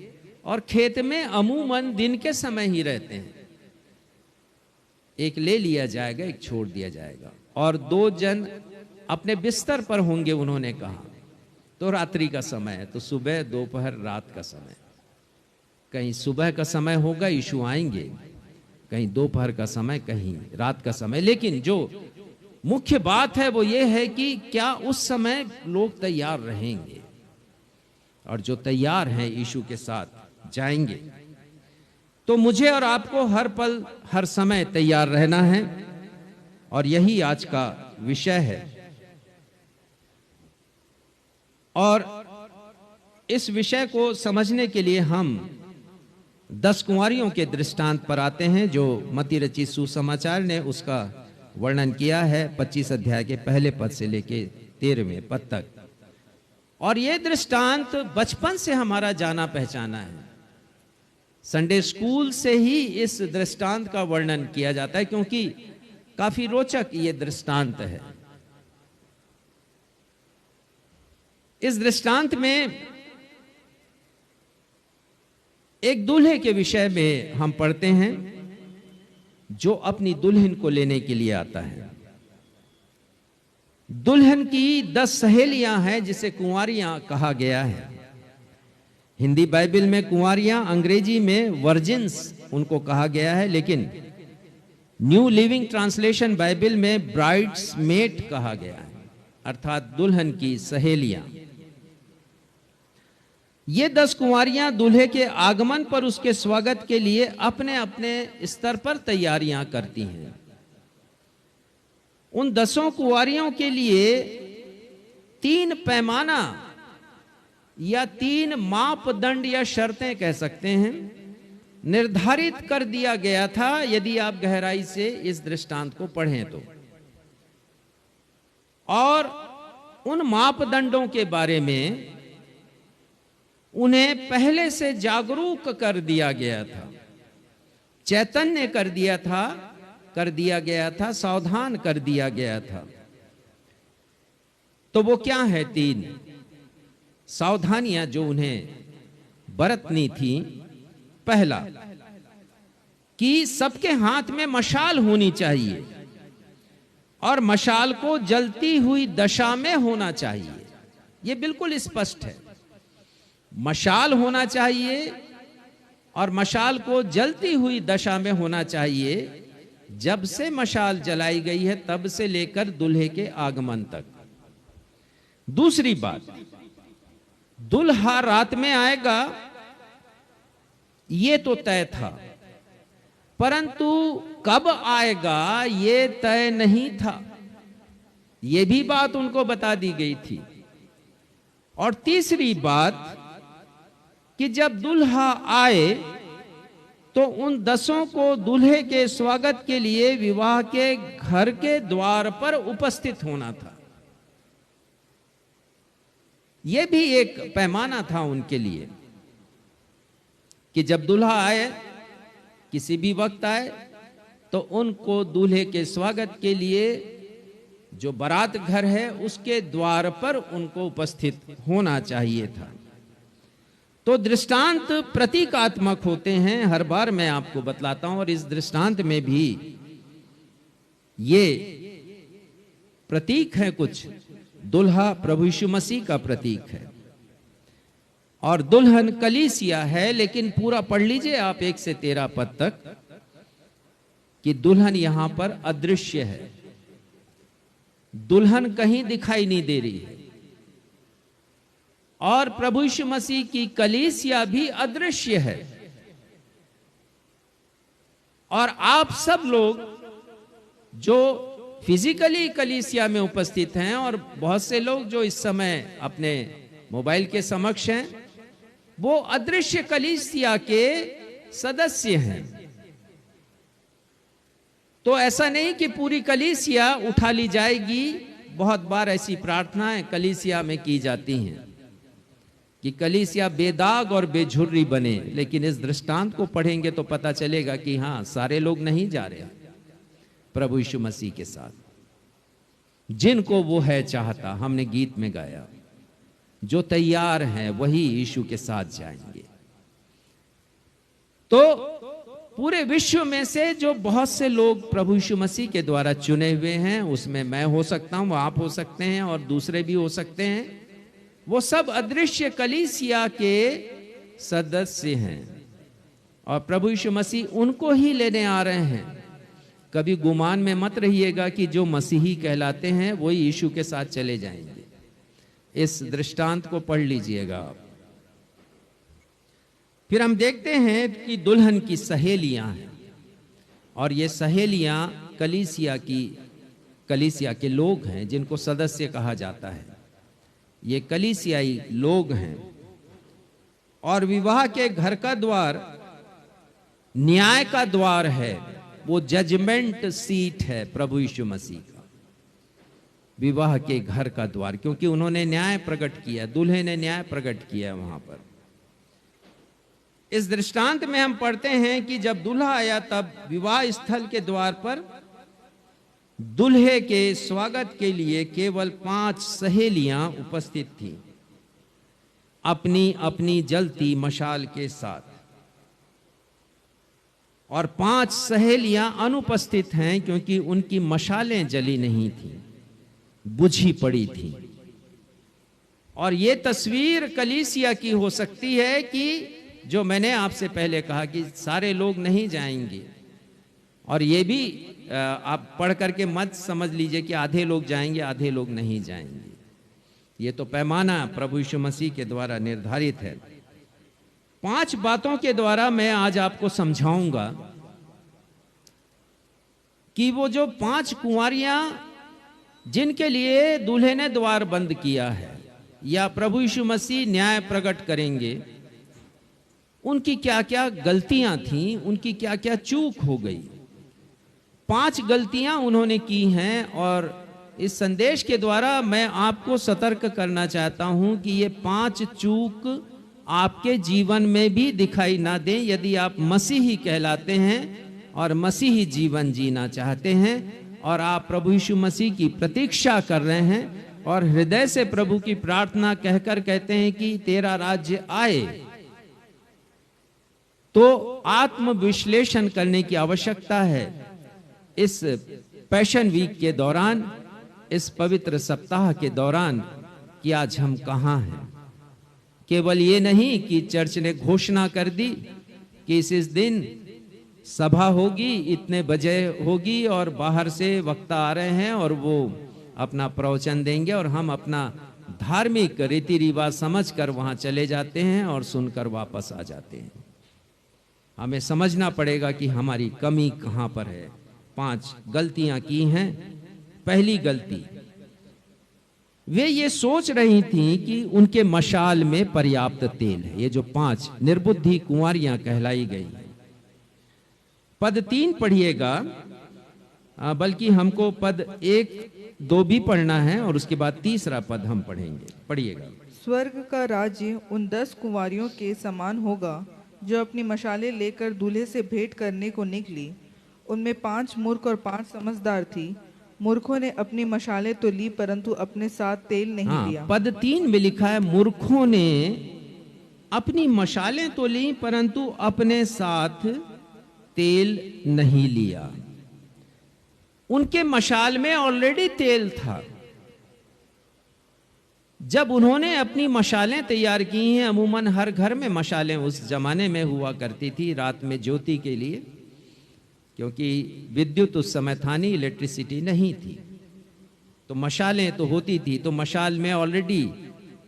और खेत में अमूमन दिन के समय ही रहते हैं। एक ले लिया जाएगा, एक छोड़ दिया जाएगा। और 2 जन अपने बिस्तर पर होंगे, उन्होंने कहा। तो रात्रि का समय है, तो सुबह, दोपहर, रात का समय। कहीं सुबह का समय होगा, यीशु आएंगे, कहीं दोपहर का समय, कहीं रात का समय। लेकिन जो मुख्य बात है वो ये है कि क्या उस समय लोग तैयार रहेंगे, और जो तैयार हैं यीशु के साथ जाएंगे। तो मुझे और आपको हर पल, हर समय तैयार रहना है, और यही आज का विषय है। और इस विषय को समझने के लिए हम 10 कुंवारियों के दृष्टांत पर आते हैं, जो मत्ती रचित सुसमाचार ने उसका वर्णन किया है 25 अध्याय के पहले पद से लेके 13वें पद तक। और ये दृष्टांत बचपन से हमारा जाना पहचाना है। संडे स्कूल से ही इस दृष्टांत का वर्णन किया जाता है, क्योंकि काफी रोचक ये दृष्टांत है। इस दृष्टांत में एक दूल्हे के विषय में हम पढ़ते हैं, जो अपनी दुल्हन को लेने के लिए आता है। दुल्हन की 10 सहेलियां हैं, जिसे कुंवारियां कहा गया है। हिंदी बाइबल में कुंवारियां, अंग्रेजी में वर्जिन्स उनको कहा गया है, लेकिन न्यू लिविंग ट्रांसलेशन बाइबल में ब्राइड्स मेट कहा गया है, अर्थात दुल्हन की सहेलियां। ये 10 कुंवारियां दूल्हे के आगमन पर उसके स्वागत के लिए अपने अपने स्तर पर तैयारियां करती हैं। उन 10 कुंवारियों के लिए 3 पैमाना या 3 मापदंड या शर्तें कह सकते हैं निर्धारित कर दिया गया था, यदि आप गहराई से इस दृष्टांत को पढ़ें तो। और उन मापदंडों के बारे में उन्हें पहले से जागरूक कर दिया गया था। चैतन्य कर दिया गया था, सावधान कर दिया गया था। तो वो क्या है? 3 सावधानियां जो उन्हें बरतनी थी। पहला कि सबके हाथ में मशाल होनी चाहिए और मशाल को जलती हुई दशा में होना चाहिए। यह बिल्कुल स्पष्ट है। मशाल होना चाहिए और मशाल को जलती हुई दशा में होना चाहिए। जब से मशाल जलाई गई है तब से लेकर दूल्हे के आगमन तक। दूसरी बात, दूल्हा रात में आएगा ये तो तय था, परंतु कब आएगा ये तय नहीं था। ये भी बात उनको बता दी गई थी। और तीसरी बात कि जब दूल्हा आए तो उन 10 को दूल्हे के स्वागत के लिए विवाह के घर के द्वार पर उपस्थित होना था। यह भी एक पैमाना था उनके लिए कि जब दूल्हा आए, किसी भी वक्त आए, तो उनको दूल्हे के स्वागत के लिए जो बारात घर है उसके द्वार पर उनको उपस्थित होना चाहिए था। तो दृष्टांत प्रतीकात्मक होते हैं, हर बार मैं आपको बतलाता हूं। और इस दृष्टांत में भी ये प्रतीक है कुछ। दुल्हा प्रभु यीशु मसीह का प्रतीक है और दुल्हन कलीसिया है। लेकिन पूरा पढ़ लीजिए आप 1 से 13 पद तक कि दुल्हन यहां पर अदृश्य है। दुल्हन कहीं दिखाई नहीं दे रही है और प्रभु यीशु मसीह की कलीसिया भी अदृश्य है। और आप सब लोग जो फिजिकली कलीसिया में उपस्थित हैं और बहुत से लोग जो इस समय अपने मोबाइल के समक्ष हैं, वो अदृश्य कलीसिया के सदस्य हैं। तो ऐसा नहीं कि पूरी कलीसिया उठा ली जाएगी। बहुत बार ऐसी प्रार्थनाएं कलीसिया में की जाती हैं कि कलीसिया बेदाग और बेझुर्री बने। लेकिन इस दृष्टांत को पढ़ेंगे तो पता चलेगा कि हां, सारे लोग नहीं जा रहे प्रभु यीशु मसीह के साथ। जिनको वो है चाहता, हमने गीत में गाया, जो तैयार हैं वही यीशु के साथ जाएंगे। तो पूरे विश्व में से जो बहुत से लोग प्रभु यीशु मसीह के द्वारा चुने हुए हैं, उसमें मैं हो सकता हूं, आप हो सकते हैं और दूसरे भी हो सकते हैं, वो सब अदृश्य कलीसिया के सदस्य हैं और प्रभु यीशु मसीह उनको ही लेने आ रहे हैं। कभी गुमान में मत रहिएगा कि जो मसीही कहलाते हैं वही यीशु के साथ चले जाएंगे। इस दृष्टांत को पढ़ लीजिएगा आप। फिर हम देखते हैं कि दुल्हन की सहेलियां हैं और ये सहेलियां कलीसिया के लोग हैं जिनको सदस्य कहा जाता है। ये कलीसियाई लोग हैं और विवाह के घर का द्वार न्याय का द्वार है। वो जजमेंट सीट है प्रभु यीशु मसीह का, विवाह के घर का द्वार, क्योंकि उन्होंने न्याय प्रकट किया, दूल्हे ने न्याय प्रकट किया वहां पर। इस दृष्टांत में हम पढ़ते हैं कि जब दूल्हा आया तब विवाह स्थल के द्वार पर दूल्हे के स्वागत के लिए केवल 5 सहेलियां उपस्थित थीं, अपनी अपनी जलती मशाल के साथ। और 5 सहेलियां अनुपस्थित हैं क्योंकि उनकी मशालें जली नहीं थीं, बुझी पड़ी थीं। और ये तस्वीर कलीसिया की हो सकती है कि जो मैंने आपसे पहले कहा कि सारे लोग नहीं जाएंगे। और ये भी आप पढ़ करके मत समझ लीजिए कि आधे लोग जाएंगे आधे लोग नहीं जाएंगे। ये तो पैमाना प्रभु यीशु मसीह के द्वारा निर्धारित है। 5 बातों के द्वारा मैं आज आपको समझाऊंगा कि वो जो 5 कुंवारियां जिनके लिए दूल्हे ने द्वार बंद किया है या प्रभु यीशु मसीह न्याय प्रकट करेंगे, उनकी क्या क्या गलतियां थीं, उनकी क्या क्या चूक हो गई। 5 गलतियां उन्होंने की हैं और इस संदेश के द्वारा मैं आपको सतर्क करना चाहता हूं कि ये 5 चूक आपके जीवन में भी दिखाई ना दें। यदि आप मसीही कहलाते हैं और मसीही जीवन जीना चाहते हैं और आप प्रभु यीशु मसीह की प्रतीक्षा कर रहे हैं और हृदय से प्रभु की प्रार्थना कहकर कहते हैं कि तेरा राज्य आए, तो आत्मविश्लेषण करने की आवश्यकता है इस पैशन वीक के दौरान, इस पवित्र सप्ताह के दौरान, कि आज हम कहां हैं। केवल ये नहीं कि चर्च ने घोषणा कर दी कि इस दिन सभा होगी, इतने बजे होगी और बाहर से वक्ता आ रहे हैं और वो अपना प्रवचन देंगे और हम अपना धार्मिक रीति रिवाज समझकर वहां चले जाते हैं और सुनकर वापस आ जाते हैं। हमें समझना पड़ेगा कि हमारी कमी कहां पर है। 5 गलतियां की हैं। पहली गलती, वे ये सोच रही थी कि उनके मशाल में पर्याप्त तेल है। ये जो 5 निर्बुद्धि कुंवारियां कहलाई गई। पद 3 पढ़िएगा, बल्कि हमको पद 1, 2 भी पढ़ना है और उसके बाद तीसरा पद हम पढ़ेंगे। पढ़िएगा। स्वर्ग का राज्य उन 10 कुंवारियों के समान होगा जो अपनी मशालें लेकर दूल्हे से भेंट करने को निकली। उनमें 5 मूर्ख और 5 समझदार थी। मूर्खों ने अपनी मशालें तो ली परंतु अपने साथ तेल नहीं लिया। पद 3 में लिखा है, मूर्खों ने अपनी मशालें तो ली परंतु अपने साथ तेल नहीं लिया। उनके मशाल में ऑलरेडी तेल था। जब उन्होंने अपनी मशालें तैयार की हैं, अमूमन हर घर में मशालें उस जमाने में हुआ करती थी रात में ज्योति के लिए, क्योंकि विद्युत उस समय था नहीं, इलेक्ट्रिसिटी नहीं थी, तो मशालें तो होती थी। तो मशाल में ऑलरेडी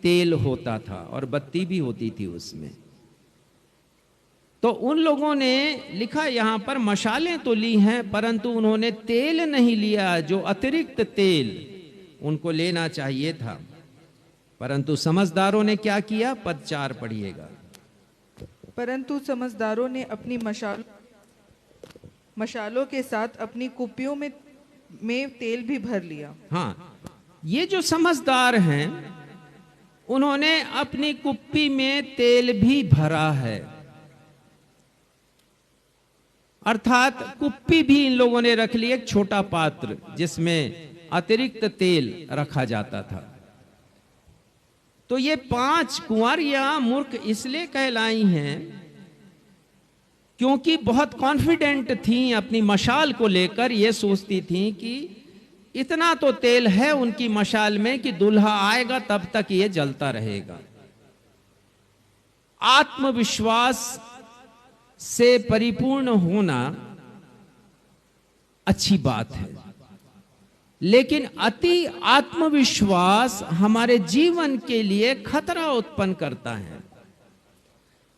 तेल होता था और बत्ती भी होती थी उसमें। तो उन लोगों ने लिखा यहां पर, मशालें तो ली हैं परंतु उन्होंने तेल नहीं लिया, जो अतिरिक्त तेल उनको लेना चाहिए था। परंतु समझदारों ने क्या किया? पद 4 पढ़िएगा। परंतु समझदारों ने अपनी मशालों के साथ अपनी कुप्पियों में तेल भी भर लिया। हाँ, ये जो समझदार हैं उन्होंने अपनी कुप्पी में तेल भी भरा है, अर्थात कुप्पी भी इन लोगों ने रख ली, एक छोटा पात्र जिसमें अतिरिक्त तेल रखा जाता था। तो ये 5 कुंवारियां मूर्ख इसलिए कहलाई हैं क्योंकि बहुत कॉन्फिडेंट थी अपनी मशाल को लेकर। ये सोचती थी कि इतना तो तेल है उनकी मशाल में कि दूल्हा आएगा तब तक ये जलता रहेगा। आत्मविश्वास से परिपूर्ण होना अच्छी बात है, लेकिन अति आत्मविश्वास हमारे जीवन के लिए खतरा उत्पन्न करता है।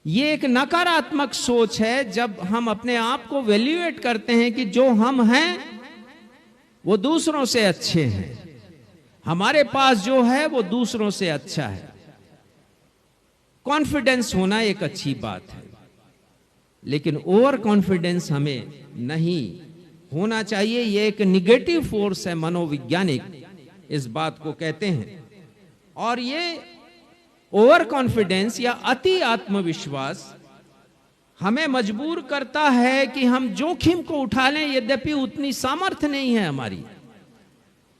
ये एक नकारात्मक सोच है जब हम अपने आप को वैल्यूएट करते हैं कि जो हम हैं वो दूसरों से अच्छे हैं, हमारे पास जो है वो दूसरों से अच्छा है। कॉन्फिडेंस होना एक अच्छी बात है, लेकिन ओवर कॉन्फिडेंस हमें नहीं होना चाहिए। ये एक निगेटिव फोर्स है, मनोवैज्ञानिक इस बात को कहते हैं। और ये ओवर कॉन्फिडेंस या अति आत्मविश्वास हमें मजबूर करता है कि हम जोखिम को उठा लें, यद्यपि उतनी सामर्थ्य नहीं है हमारी।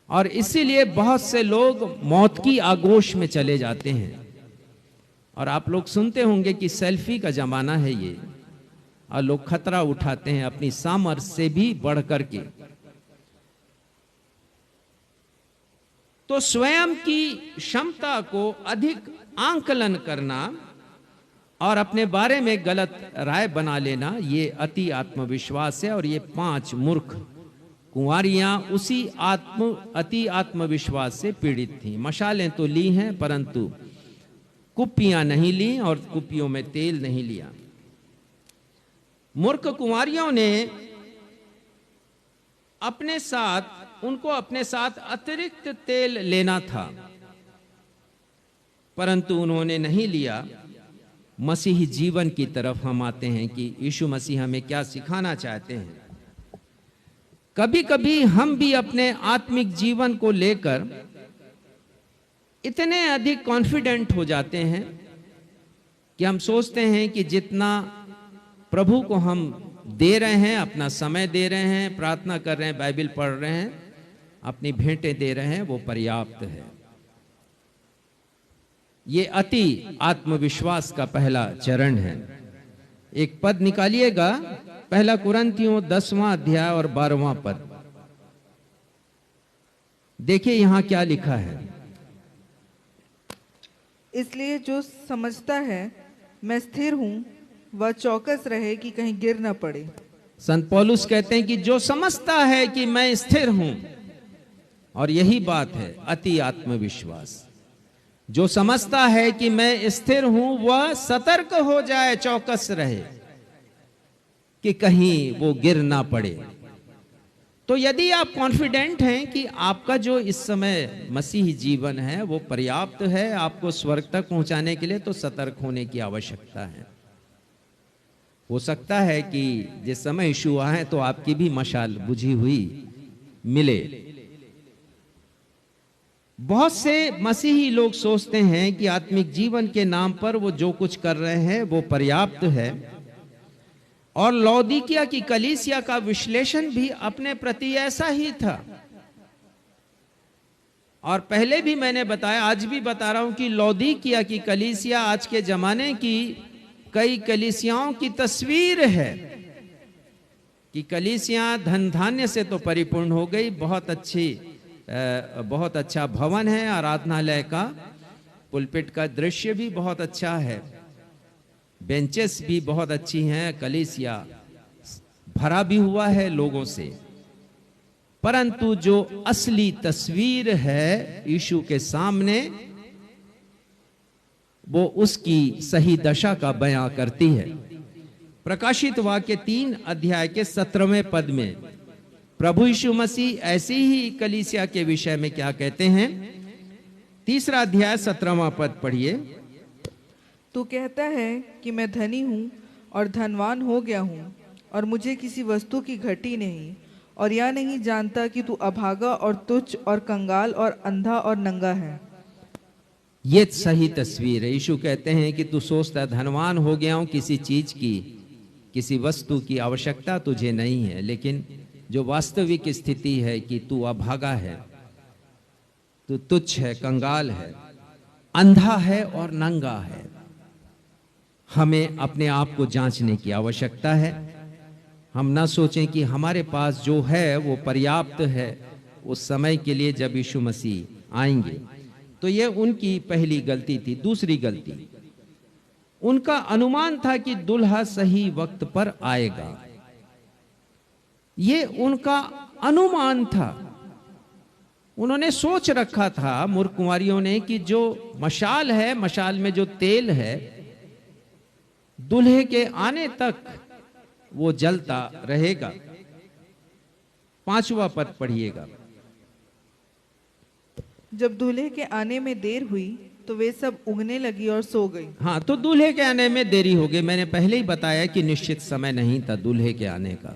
और इसीलिए बहुत से लोग मौत की आगोश में चले जाते हैं। और आप लोग सुनते होंगे कि सेल्फी का जमाना है ये, और लोग खतरा उठाते हैं अपनी सामर्थ्य से भी बढ़ करके। तो स्वयं की क्षमता को अधिक आंकलन करना और अपने बारे में गलत राय बना लेना, ये अति आत्मविश्वास है। और ये 5 मूर्ख कुंवारियां उसी अति आत्मविश्वास से पीड़ित थीं। मशालें तो ली हैं परंतु कुप्पियां नहीं ली और कुप्पियों में तेल नहीं लिया। मूर्ख कुंवारियों ने उनको अपने साथ अतिरिक्त तेल लेना था, परंतु उन्होंने नहीं लिया। मसीही जीवन की तरफ हम आते हैं कि यीशु मसीह हमें क्या सिखाना चाहते हैं। कभी कभी हम भी अपने आत्मिक जीवन को लेकर इतने अधिक कॉन्फिडेंट हो जाते हैं कि हम सोचते हैं कि जितना प्रभु को हम दे रहे हैं, अपना समय दे रहे हैं, प्रार्थना कर रहे हैं, बाइबल पढ़ रहे हैं, अपनी भेंटें दे रहे हैं, वो पर्याप्त है। ये अति आत्मविश्वास का पहला चरण है। एक पद निकालिएगा, पहला कुरिन्थियों 10वां अध्याय और 12वां पद। देखिए यहां क्या लिखा है। इसलिए जो समझता है मैं स्थिर हूं, वह चौकस रहे कि कहीं गिर न पड़े। संत पौलुस कहते हैं कि जो समझता है कि मैं स्थिर हूं, और यही बात है अति आत्मविश्वास। जो समझता है कि मैं स्थिर हूं, वह सतर्क हो जाए, चौकस रहे कि कहीं वो गिर ना पड़े। तो यदि आप कॉन्फिडेंट हैं कि आपका जो इस समय मसीही जीवन है वो पर्याप्त है आपको स्वर्ग तक पहुंचाने के लिए, तो सतर्क होने की आवश्यकता है। हो सकता है कि जिस समय यीशु आए तो आपकी भी मशाल बुझी हुई मिले। बहुत से मसीही लोग सोचते हैं कि आत्मिक जीवन के नाम पर वो जो कुछ कर रहे हैं वो पर्याप्त है, और लौदीकिया की कलीसिया का विश्लेषण भी अपने प्रति ऐसा ही था। और पहले भी मैंने बताया, आज भी बता रहा हूं कि लौदीकिया की कलीसिया आज के जमाने की कई कलीसियाओं की तस्वीर है कि कलीसिया धन धान्य से तो परिपूर्ण हो गई, बहुत अच्छा भवन है, आराधनालय का पुलपिट का दृश्य भी बहुत अच्छा है, बेंचेस भी बहुत अच्छी हैं, कलीसिया भरा भी हुआ है लोगों से। परंतु जो असली तस्वीर है यीशु के सामने, वो उसकी सही दशा का बयां करती है। प्रकाशित वाक्य 3 अध्याय के 17वें पद में प्रभु यीशु मसीह ऐसी ही कलीसिया के विषय में क्या कहते हैं। 3 अध्याय 17वां पद पढ़िए। तू कहता है कि मैं धनी हूँ और धनवान हो गया हूँ, और मुझे किसी वस्तु की घटी नहीं, और यह नहीं जानता कि तू अभागा और तुच्छ और कंगाल और अंधा और नंगा है। ये सही तस्वीर है। यीशु कहते हैं कि तू सोचता है धनवान हो गया हूं, किसी चीज की, किसी वस्तु की आवश्यकता तुझे नहीं है, लेकिन जो वास्तविक स्थिति है कि तू अभागा है, तू तुच्छ है, कंगाल है, अंधा है और नंगा है। हमें अपने आप को जांचने की आवश्यकता है। हम ना सोचें कि हमारे पास जो है वो पर्याप्त है उस समय के लिए जब यीशु मसीह आएंगे। तो ये उनकी पहली गलती थी। दूसरी गलती, उनका अनुमान था कि दुल्हा सही वक्त पर आएगा। ये उनका अनुमान था। उन्होंने सोच रखा था मूर्ख कुंवारियों ने कि जो मशाल है, मशाल में जो तेल है, दूल्हे के आने तक वो जलता रहेगा। 5वां पद पढ़िएगा। जब दूल्हे के आने में देर हुई तो वे सब उगने लगी और सो गई। हाँ, तो दूल्हे के आने में देरी हो गई। मैंने पहले ही बताया कि निश्चित समय नहीं था दूल्हे के आने का,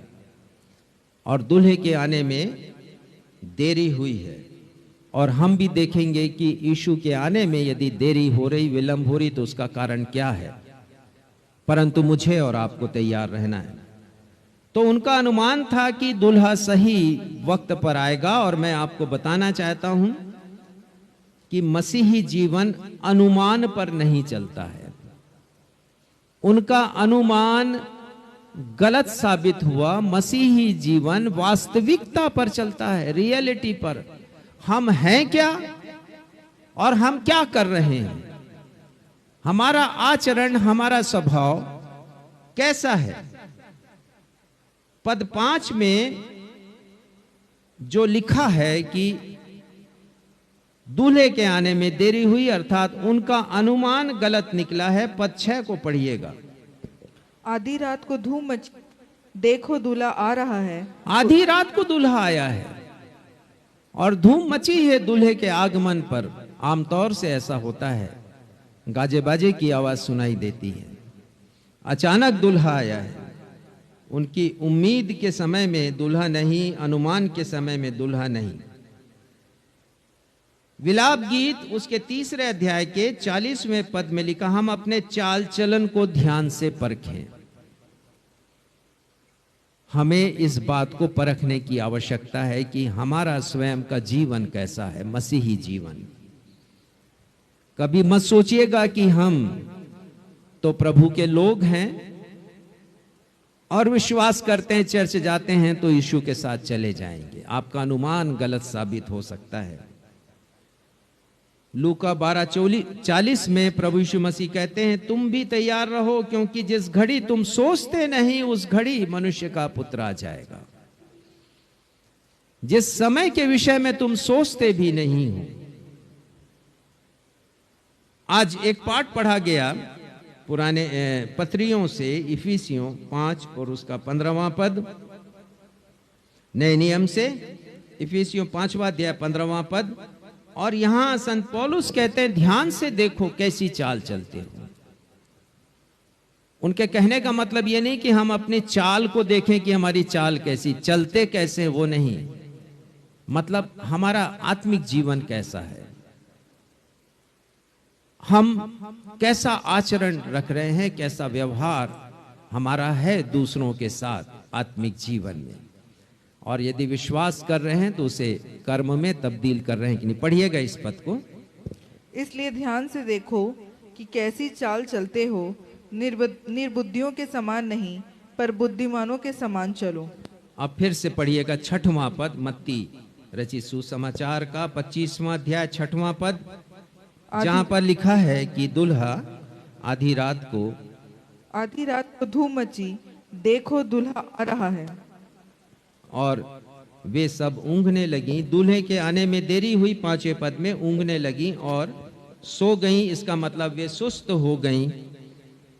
और दूल्हे के आने में देरी हुई है। और हम भी देखेंगे कि यीशु के आने में यदि देरी हो रही, विलंब हो रही, तो उसका कारण क्या है। परंतु मुझे और आपको तैयार रहना है। तो उनका अनुमान था कि दूल्हा सही वक्त पर आएगा। और मैं आपको बताना चाहता हूं कि मसीही जीवन अनुमान पर नहीं चलता है। उनका अनुमान गलत साबित हुआ। मसीही जीवन वास्तविकता पर चलता है, रियलिटी पर। हम हैं क्या और हम क्या कर रहे हैं, हमारा आचरण, हमारा स्वभाव कैसा है। पद 5 में जो लिखा है कि दूल्हे के आने में देरी हुई, अर्थात उनका अनुमान गलत निकला है। पद 6 को पढ़िएगा। आधी रात को धूम मच, देखो दूल्हा आ रहा है। आधी रात को दूल्हा आया है और धूम मची है दूल्हे के आगमन पर। आमतौर से ऐसा होता है, गाजे बाजे की आवाज सुनाई देती है, अचानक दूल्हा आया है। उनकी उम्मीद के समय में दूल्हा नहीं, अनुमान के समय में दूल्हा नहीं। विलाप गीत उसके 3 अध्याय के 40वें पद में लिखा, हम अपने चाल चलन को ध्यान से परखें। हमें इस बात को परखने की आवश्यकता है कि हमारा स्वयं का जीवन कैसा है, मसीही जीवन। कभी मत सोचिएगा कि हम तो प्रभु के लोग हैं और विश्वास करते हैं, चर्च जाते हैं तो यीशु के साथ चले जाएंगे। आपका अनुमान गलत साबित हो सकता है। लूका 12:40 में प्रभु यीशु मसीह कहते हैं, तुम भी तैयार रहो, क्योंकि जिस घड़ी तुम सोचते नहीं उस घड़ी मनुष्य का पुत्र आ जाएगा। जिस समय के विषय में तुम सोचते भी नहीं हो। आज एक पाठ पढ़ा गया पुराने पत्रियों से, इफिसियों 5 और उसका 15वां पद, नए नियम से इफिसियों 5वां अध्याय 15वां पद। और यहां संत पौलुस कहते हैं, ध्यान से देखो कैसी चाल चलते हो। उनके कहने का मतलब यह नहीं कि हम अपनी चाल को देखें कि हमारी चाल कैसी, चलते कैसे, वो नहीं। मतलब हमारा आत्मिक जीवन कैसा है, हम कैसा आचरण रख रहे हैं, कैसा व्यवहार हमारा है दूसरों के साथ आत्मिक जीवन में। और यदि विश्वास कर रहे हैं तो उसे कर्म में तब्दील कर रहे हैं कि नहीं। पढ़िएगा इस पद को। इसलिए ध्यान से देखो कि कैसी चाल चलते हो, निर्बुद्धियों के समान नहीं पर बुद्धिमानों के समान चलो। अब फिर से पढ़िएगा 6वां पद, मत्ती रचित सुसमाचार का 25वां अध्याय 6वां पद, जहां पर लिखा है कि दूल्हा आधी रात को धूम मची, देखो दूल्हा आ रहा है। और वे सब ऊँघने लगी। दूल्हे के आने में देरी हुई, 5वें पद में, ऊँघने लगी और सो गई। इसका मतलब वे सुस्त हो गई,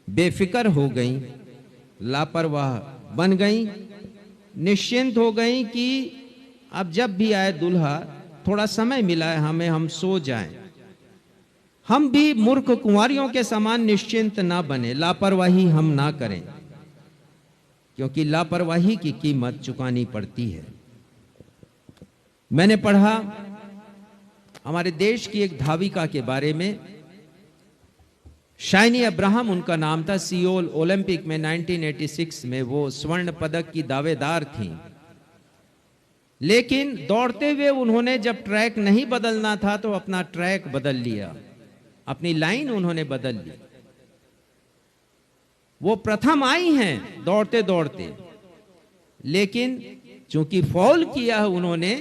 बेफिक्र हो गई, लापरवाह बन गई, निश्चिंत हो गई कि अब जब भी आए दूल्हा, थोड़ा समय मिला है हमें, हम सो जाएं। हम भी मूर्ख कुंवारियों के समान निश्चिंत ना बने, लापरवाही हम ना करें, क्योंकि लापरवाही की कीमत चुकानी पड़ती है। मैंने पढ़ा हमारे देश की एक धाविका के बारे में, शाइनी अब्राहम उनका नाम था। सियोल ओलंपिक में 1986 में वो स्वर्ण पदक की दावेदार थी। लेकिन दौड़ते हुए उन्होंने जब ट्रैक नहीं बदलना था तो अपना ट्रैक बदल लिया, अपनी लाइन उन्होंने बदल ली। वो प्रथम आई हैं दौड़ते दौड़ते, लेकिन चूंकि फॉल किया उन्होंने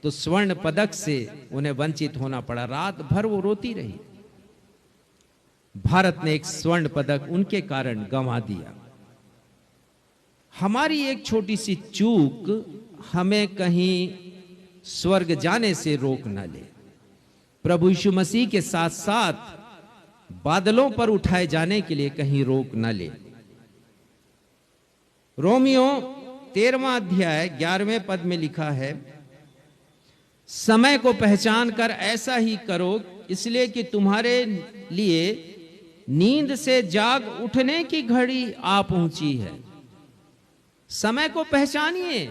तो स्वर्ण पदक से उन्हें वंचित होना पड़ा। रात भर वो रोती रही। भारत ने एक स्वर्ण पदक उनके कारण गंवा दिया। हमारी एक छोटी सी चूक हमें कहीं स्वर्ग जाने से रोक न ले। प्रभु यीशु मसीह के साथ साथ बादलों पर उठाए जाने के लिए कहीं रोक न ले। रोमियो 13वां अध्याय 11वें पद में लिखा है, समय को पहचान कर ऐसा ही करो, इसलिए कि तुम्हारे लिए नींद से जाग उठने की घड़ी आ पहुंची है। समय को पहचानिए।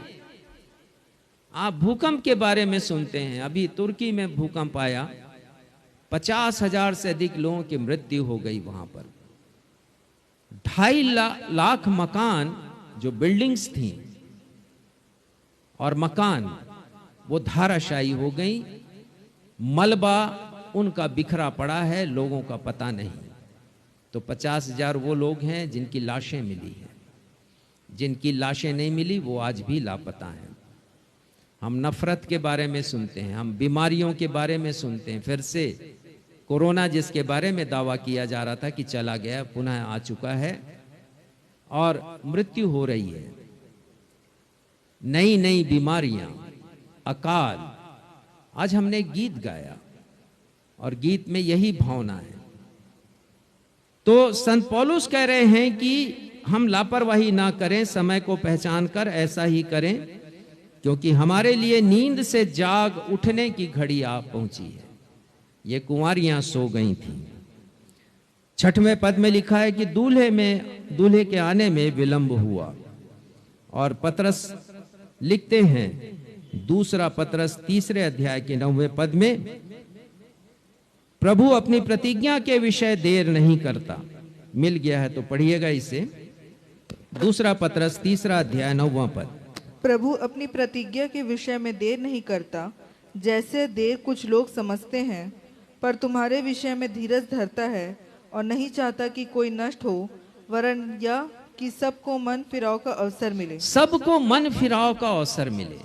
आप भूकंप के बारे में सुनते हैं, अभी तुर्की में भूकंप आया, 50,000 से अधिक लोगों की मृत्यु हो गई। वहां पर 2.5 लाख मकान जो बिल्डिंग्स थी और मकान वो धाराशायी हो गई। मलबा उनका बिखरा पड़ा है, लोगों का पता नहीं। तो 50,000 वो लोग हैं जिनकी लाशें मिली हैं, जिनकी लाशें नहीं मिली वो आज भी लापता हैं। हम नफरत के बारे में सुनते हैं, हम बीमारियों के बारे में सुनते हैं। फिर से कोरोना जिसके बारे में दावा किया जा रहा था कि चला गया, पुनः आ चुका है और मृत्यु हो रही है। नई नई बीमारियां, अकाल। आज हमने गीत गाया और गीत में यही भावना है। तो संत पौलुस कह रहे हैं कि हम लापरवाही ना करें, समय को पहचान कर ऐसा ही करें, क्योंकि हमारे लिए नींद से जाग उठने की घड़ी आ पहुंची है। ये कुंवारियां सो गई थीं। 6वें पद में लिखा है कि दूल्हे के आने में विलंब हुआ। और पतरस लिखते हैं, दूसरा पतरस 3 अध्याय के 9वें पद में, प्रभु अपनी प्रतिज्ञा के विषय देर नहीं करता। मिल गया है तो पढ़िएगा इसे। दूसरा पत्रस 3 अध्याय 9वां पद। प्रभु अपनी प्रतिज्ञा के विषय में देर नहीं करता, जैसे देर कुछ लोग समझते हैं, पर तुम्हारे विषय में धीरज धरता है और नहीं चाहता कि कोई नष्ट हो, वरन यह कि सबको मन फिराव का अवसर मिले। सबको मन फिराव का अवसर मिले।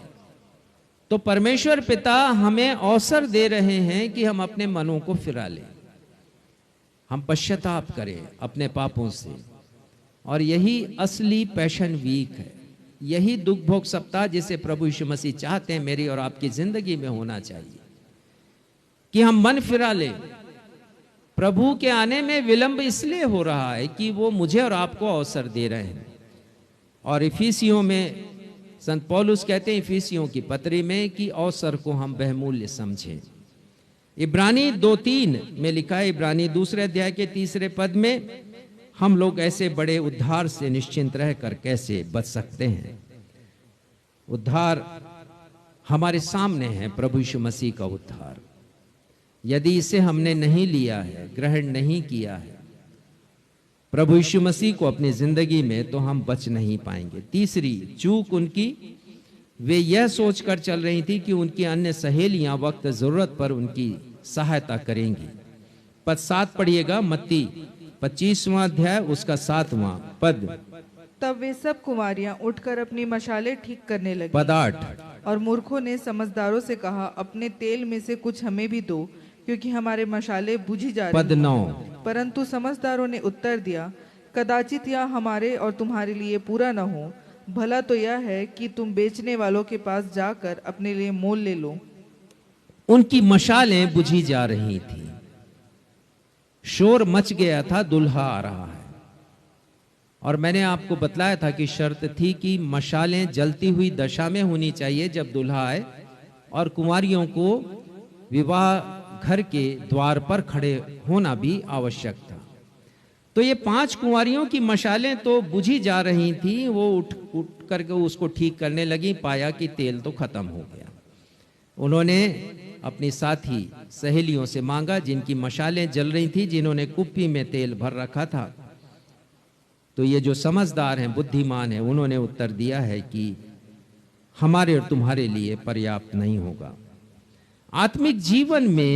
तो परमेश्वर पिता हमें अवसर दे रहे हैं कि हम अपने मनों को फिरा लें, हम पश्चाताप करें अपने पापों से। और यही असली पैशन वीक है, यही दुख भोग सप्ताह जिसे प्रभु यीशु मसीह चाहते हैं मेरी और आपकी जिंदगी में होना चाहिए, कि हम मन फिरा लें। प्रभु के आने में विलंब इसलिए हो रहा है कि वो मुझे और आपको अवसर दे रहे हैं। और इफिसियों में संत पौलुस कहते हैं, इफिसियों की पत्री में, कि अवसर को हम बहुमूल्य समझें। इब्रानी 2:3 में लिखा है, इब्रानी 2 अध्याय के 3 पद में, हम लोग ऐसे बड़े उद्धार से निश्चिंत रहकर कैसे बच सकते हैं। उद्धार हमारे सामने है, प्रभु यीशु मसीह का उद्धार। यदि इसे हमने नहीं लिया है, ग्रहण नहीं किया है प्रभु यीशु मसीह को अपनी जिंदगी में, तो हम बच नहीं पाएंगे। तीसरी चूक उनकी, वे यह सोचकर चल रही थी कि उनकी अन्य सहेलियां वक्त जरूरत पर उनकी सहायता करेंगी। पद 7 पढ़िएगा, मत्ती 25वां अध्याय उसका 7वां पद। तब वे सब कुमारियां उठकर अपनी मशालें ठीक करने लगी। पद 8। और मूर्खों ने समझदारों से कहा, अपने तेल में से कुछ हमें भी दो, क्योंकि हमारे मशाले बुझी जा रही पद 9। परंतु समझदारों ने उत्तर दिया, कदाचित यह हमारे और तुम्हारे लिए पूरा न हो। भला तो यह है कि तुम बेचने वालों के पास जाकर अपने लिए मोल ले लो। उनकी मशालें बुझी जा रही थी, शोर मच गया था, दुल्हा आ रहा है। और मैंने आपको बतलाया था कि शर्त थी कि मशालें जलती हुई दशा में होनी चाहिए जब दुल्हा आए, और कुंवारियों को विवाह घर के द्वार पर खड़े होना भी आवश्यक था। तो ये 5 कुंवारियों की मशालें तो बुझी जा रही थी। वो उठ करके उसको ठीक करने लगी, पाया कि तेल तो खत्म हो गया। उन्होंने अपनी साथी सहेलियों से मांगा, जिनकी मशालें जल रही थी, जिन्होंने कुप्पी में तेल भर रखा था। तो ये जो समझदार हैं, बुद्धिमान हैं, उन्होंने उत्तर दिया है कि हमारे और तुम्हारे लिए पर्याप्त नहीं होगा। आत्मिक जीवन में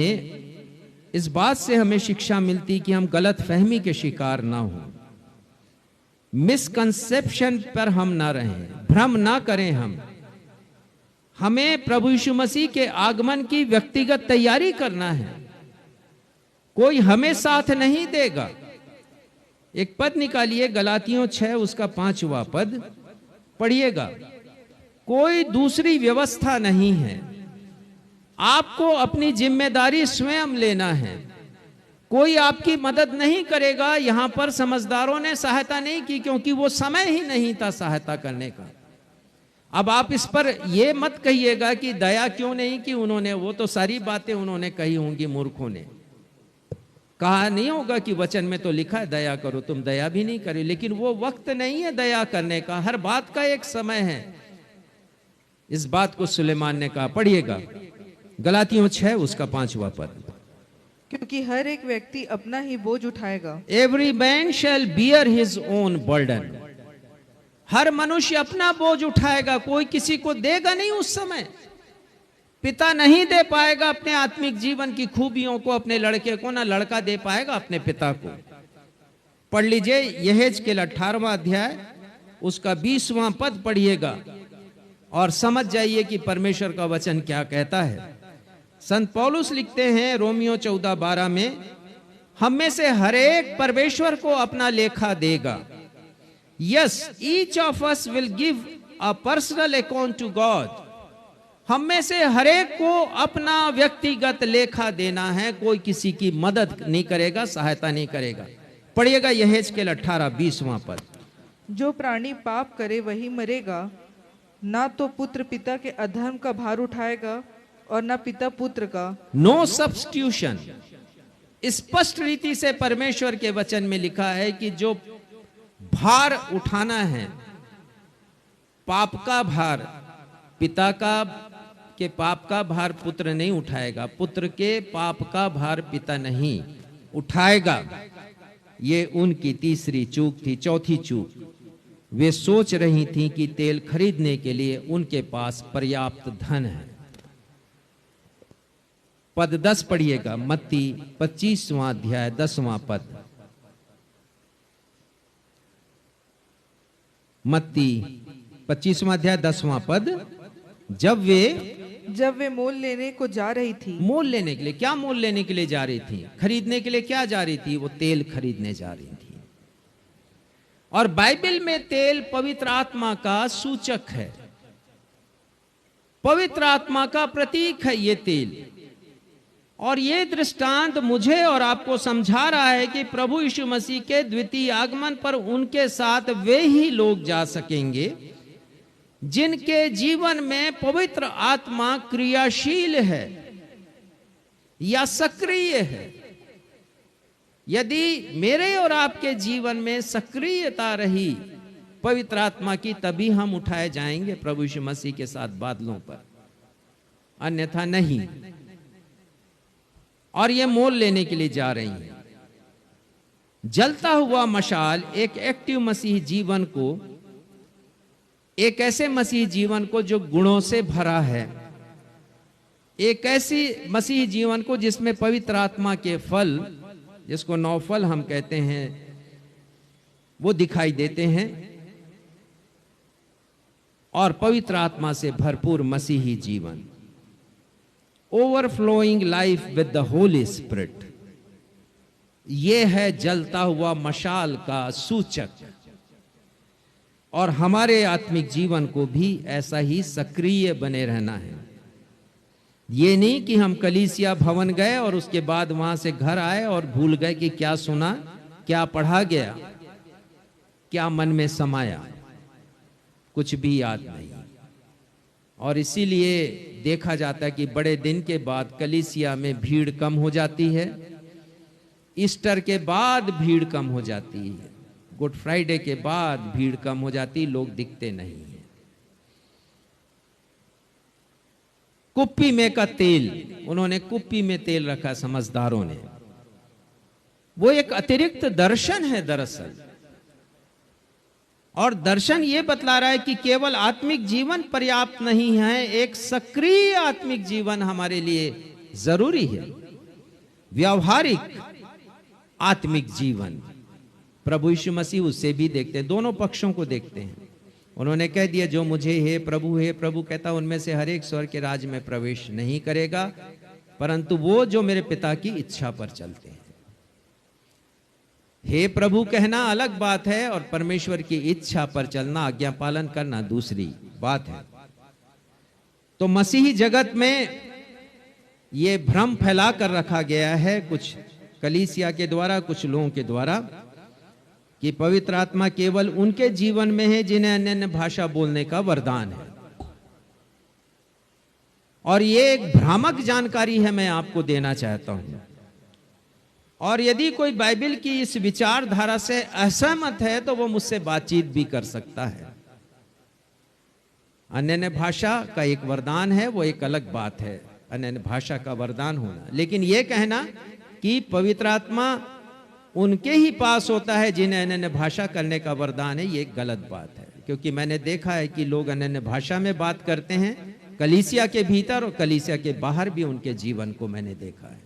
इस बात से हमें शिक्षा मिलती कि हम गलत फहमी के शिकार ना हो, मिसकंसेप्शन पर हम ना रहें, भ्रम ना करें। हमें प्रभु यीशु मसीह के आगमन की व्यक्तिगत तैयारी करना है। कोई हमें साथ नहीं देगा। एक पद निकालिए, गलातियों 6 उसका 5वां पद पढ़िएगा। कोई दूसरी व्यवस्था नहीं है, आपको अपनी जिम्मेदारी स्वयं लेना है। कोई आपकी मदद नहीं करेगा। यहां पर समझदारों ने सहायता नहीं की, क्योंकि वो समय ही नहीं था सहायता करने का। अब आप इस पर ये मत कहिएगा कि दया क्यों नहीं की उन्होंने, वो तो सारी बातें उन्होंने कही होंगी, मूर्खों ने। कहा नहीं होगा कि वचन में तो लिखा है दया करो, तुम दया भी नहीं करो, लेकिन वो वक्त नहीं है दया करने का। हर बात का एक समय है। इस बात को सुलेमान ने कहा। पढ़िएगा गलातियों 6 उसका 5वां पद। क्योंकि हर एक व्यक्ति अपना ही बोझ उठाएगा। एवरी मैन शैल बियर हिज ओन बर्डन। हर मनुष्य अपना बोझ उठाएगा, कोई किसी को देगा नहीं। उस समय पिता नहीं दे पाएगा अपने आत्मिक जीवन की खूबियों को अपने लड़के को, ना लड़का दे पाएगा अपने पिता को। पढ़ लीजिए यहेजकेल 18वां अध्याय उसका 20वां पद पढ़िएगा और समझ जाइए कि परमेश्वर का वचन क्या कहता है। संत पौलुस लिखते हैं रोमियो 14:12 में, हम में से हर एक परमेश्वर को अपना लेखा देगा। Yes, each of us will give a personal account to God. हम में से हर एक को अपना व्यक्तिगत लेखा देना है। कोई किसी की मदद नहीं करेगा, सहायता नहीं करेगा। पढ़िएगा यहेजकेल 18:20वां पद। जो प्राणी पाप करे वही मरेगा, ना तो पुत्र पिता के अधर्म का भार उठाएगा और ना पिता पुत्र का। No substitution. स्पष्ट रीति से परमेश्वर के वचन में लिखा है कि जो भार उठाना है, पाप का भार, पिता का के पाप का भार पुत्र नहीं उठाएगा, पुत्र के पाप का भार पिता नहीं उठाएगा। ये उनकी तीसरी चूक थी। चौथी चूक, वे सोच रही थीं कि तेल खरीदने के लिए उनके पास पर्याप्त धन है। पद 10 पढ़िएगा, मत्ती 25वां अध्याय 10वां पद। मत्ती 25वां अध्याय 10वां पद। जब वे मोल लेने को जा रही थी। मोल लेने के लिए, क्या मोल लेने के लिए जा रही थी? खरीदने के लिए क्या जा रही थी? वो तेल खरीदने जा रही थी। और बाइबल में तेल पवित्र आत्मा का सूचक है, पवित्र आत्मा का प्रतीक है ये तेल। और ये दृष्टांत मुझे और आपको समझा रहा है कि प्रभु यीशु मसीह के द्वितीय आगमन पर उनके साथ वे ही लोग जा सकेंगे जिनके जीवन में पवित्र आत्मा क्रियाशील है या सक्रिय है। यदि मेरे और आपके जीवन में सक्रियता रही पवित्र आत्मा की, तभी हम उठाए जाएंगे प्रभु यीशु मसीह के साथ बादलों पर, अन्यथा नहीं। और ये मोल लेने के लिए जा रही हैं। जलता हुआ मशाल एक एक्टिव मसीह जीवन को, एक ऐसे मसीह जीवन को जो गुणों से भरा है, एक ऐसी मसीह जीवन को जिसमें पवित्र आत्मा के फल, जिसको 9 फल हम कहते हैं, वो दिखाई देते हैं। और पवित्र आत्मा से भरपूर मसीही जीवन, overflowing life with the Holi spirit, ये है जलता हुआ मशाल का सूचक। और हमारे आत्मिक जीवन को भी ऐसा ही सक्रिय बने रहना है। ये नहीं कि हम कलीसिया भवन गए और उसके बाद वहां से घर आए और भूल गए कि क्या सुना, क्या पढ़ा गया, क्या मन में समाया, कुछ भी याद नहीं। और इसीलिए देखा जाता है कि बड़े दिन के बाद कलीसिया में भीड़ कम हो जाती है, ईस्टर के बाद भीड़ कम हो जाती है, गुड फ्राइडे के बाद भीड़ कम हो जाती, लोग दिखते नहीं है। कुप्पी में का तेल, उन्होंने कुप्पी में तेल रखा समझदारों ने, वो एक अतिरिक्त दर्शन है दरअसल। और दर्शन ये बतला रहा है कि केवल आत्मिक जीवन पर्याप्त नहीं है, एक सक्रिय आत्मिक जीवन हमारे लिए जरूरी है। व्यावहारिक आत्मिक जीवन प्रभु यीशु मसीह उससे भी देखते हैं, दोनों पक्षों को देखते हैं। उन्होंने कह दिया जो मुझे हे प्रभु कहता उनमें से हर एक स्वर्ग के राज्य में प्रवेश नहीं करेगा, परंतु वो जो मेरे पिता की इच्छा पर चलते हैं। हे प्रभु कहना अलग बात है और परमेश्वर की इच्छा पर चलना, आज्ञा पालन करना दूसरी बात है। तो मसीही जगत में ये भ्रम फैला कर रखा गया है कुछ कलीसिया के द्वारा, कुछ लोगों के द्वारा, कि पवित्र आत्मा केवल उनके जीवन में है जिन्हें अन्य अन्य भाषा बोलने का वरदान है। और ये एक भ्रामक जानकारी है, मैं आपको देना चाहता हूं। और यदि कोई बाइबल की इस विचारधारा से असहमत है तो वो मुझसे बातचीत भी कर सकता है। अन्य भाषा का एक वरदान है, वो एक अलग बात है, अन्य भाषा का वरदान होना। लेकिन यह कहना कि पवित्र आत्मा उनके ही पास होता है जिन्हें अन्य भाषा करने का वरदान है, ये गलत बात है। क्योंकि मैंने देखा है कि लोग अन्य भाषा में बात करते हैं, कलीसिया के भीतर और कलीसिया के बाहर भी उनके जीवन को मैंने देखा है।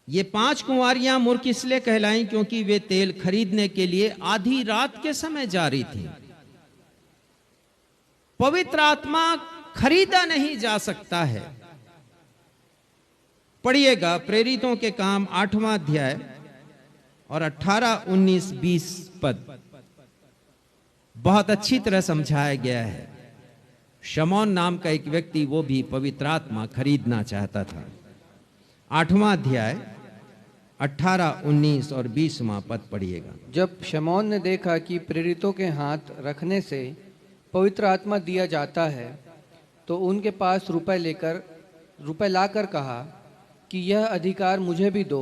ये 5 कुंवारियां मूर्ख इसलिए कहलाई क्योंकि वे तेल खरीदने के लिए आधी रात के समय जा रही थी। पवित्र आत्मा खरीदा नहीं जा सकता है। पढ़िएगा प्रेरितों के काम 8वां अध्याय और 18, 19, 20 पद, बहुत अच्छी तरह समझाया गया है। शमौन नाम का एक व्यक्ति, वो भी पवित्र आत्मा खरीदना चाहता था। 8वां अध्याय 18, 19 और 20वां पद पढ़िएगा। जब शमौन ने देखा कि प्रेरितों के हाथ रखने से पवित्र आत्मा दिया जाता है, तो उनके पास रुपए लाकर कहा कि यह अधिकार मुझे भी दो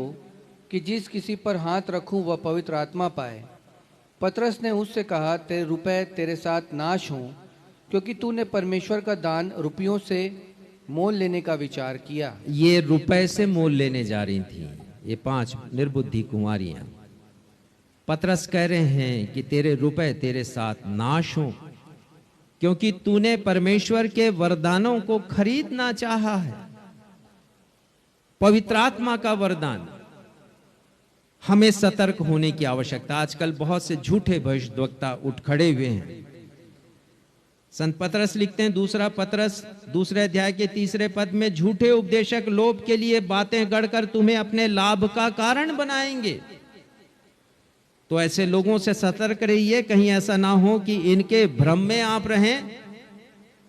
कि जिस किसी पर हाथ रखूं वह पवित्र आत्मा पाए। पतरस ने उससे कहा, तेरे रुपए तेरे साथ नाश हों, क्योंकि तूने परमेश्वर का दान रुपयों से मोल लेने का विचार किया। ये रुपए से मोल लेने जा रही थी ये 5 निर्बुद्धि कुंवारियां। पतरस कह रहे हैं कि तेरे रुपए तेरे साथ नाश हो, क्योंकि तूने परमेश्वर के वरदानों को खरीदना चाहा है। पवित्र आत्मा का वरदान, हमें सतर्क होने की आवश्यकता। आजकल बहुत से झूठे भविष्यद्वक्ता उठ खड़े हुए हैं। संत पतरस लिखते हैं, दूसरा पतरस 2 अध्याय के 3 पद में, झूठे उपदेशक लोभ के लिए बातें गढ़कर तुम्हें अपने लाभ का कारण बनाएंगे। तो ऐसे लोगों से सतर्क रहिए, कहीं ऐसा ना हो कि इनके भ्रम में आप रहें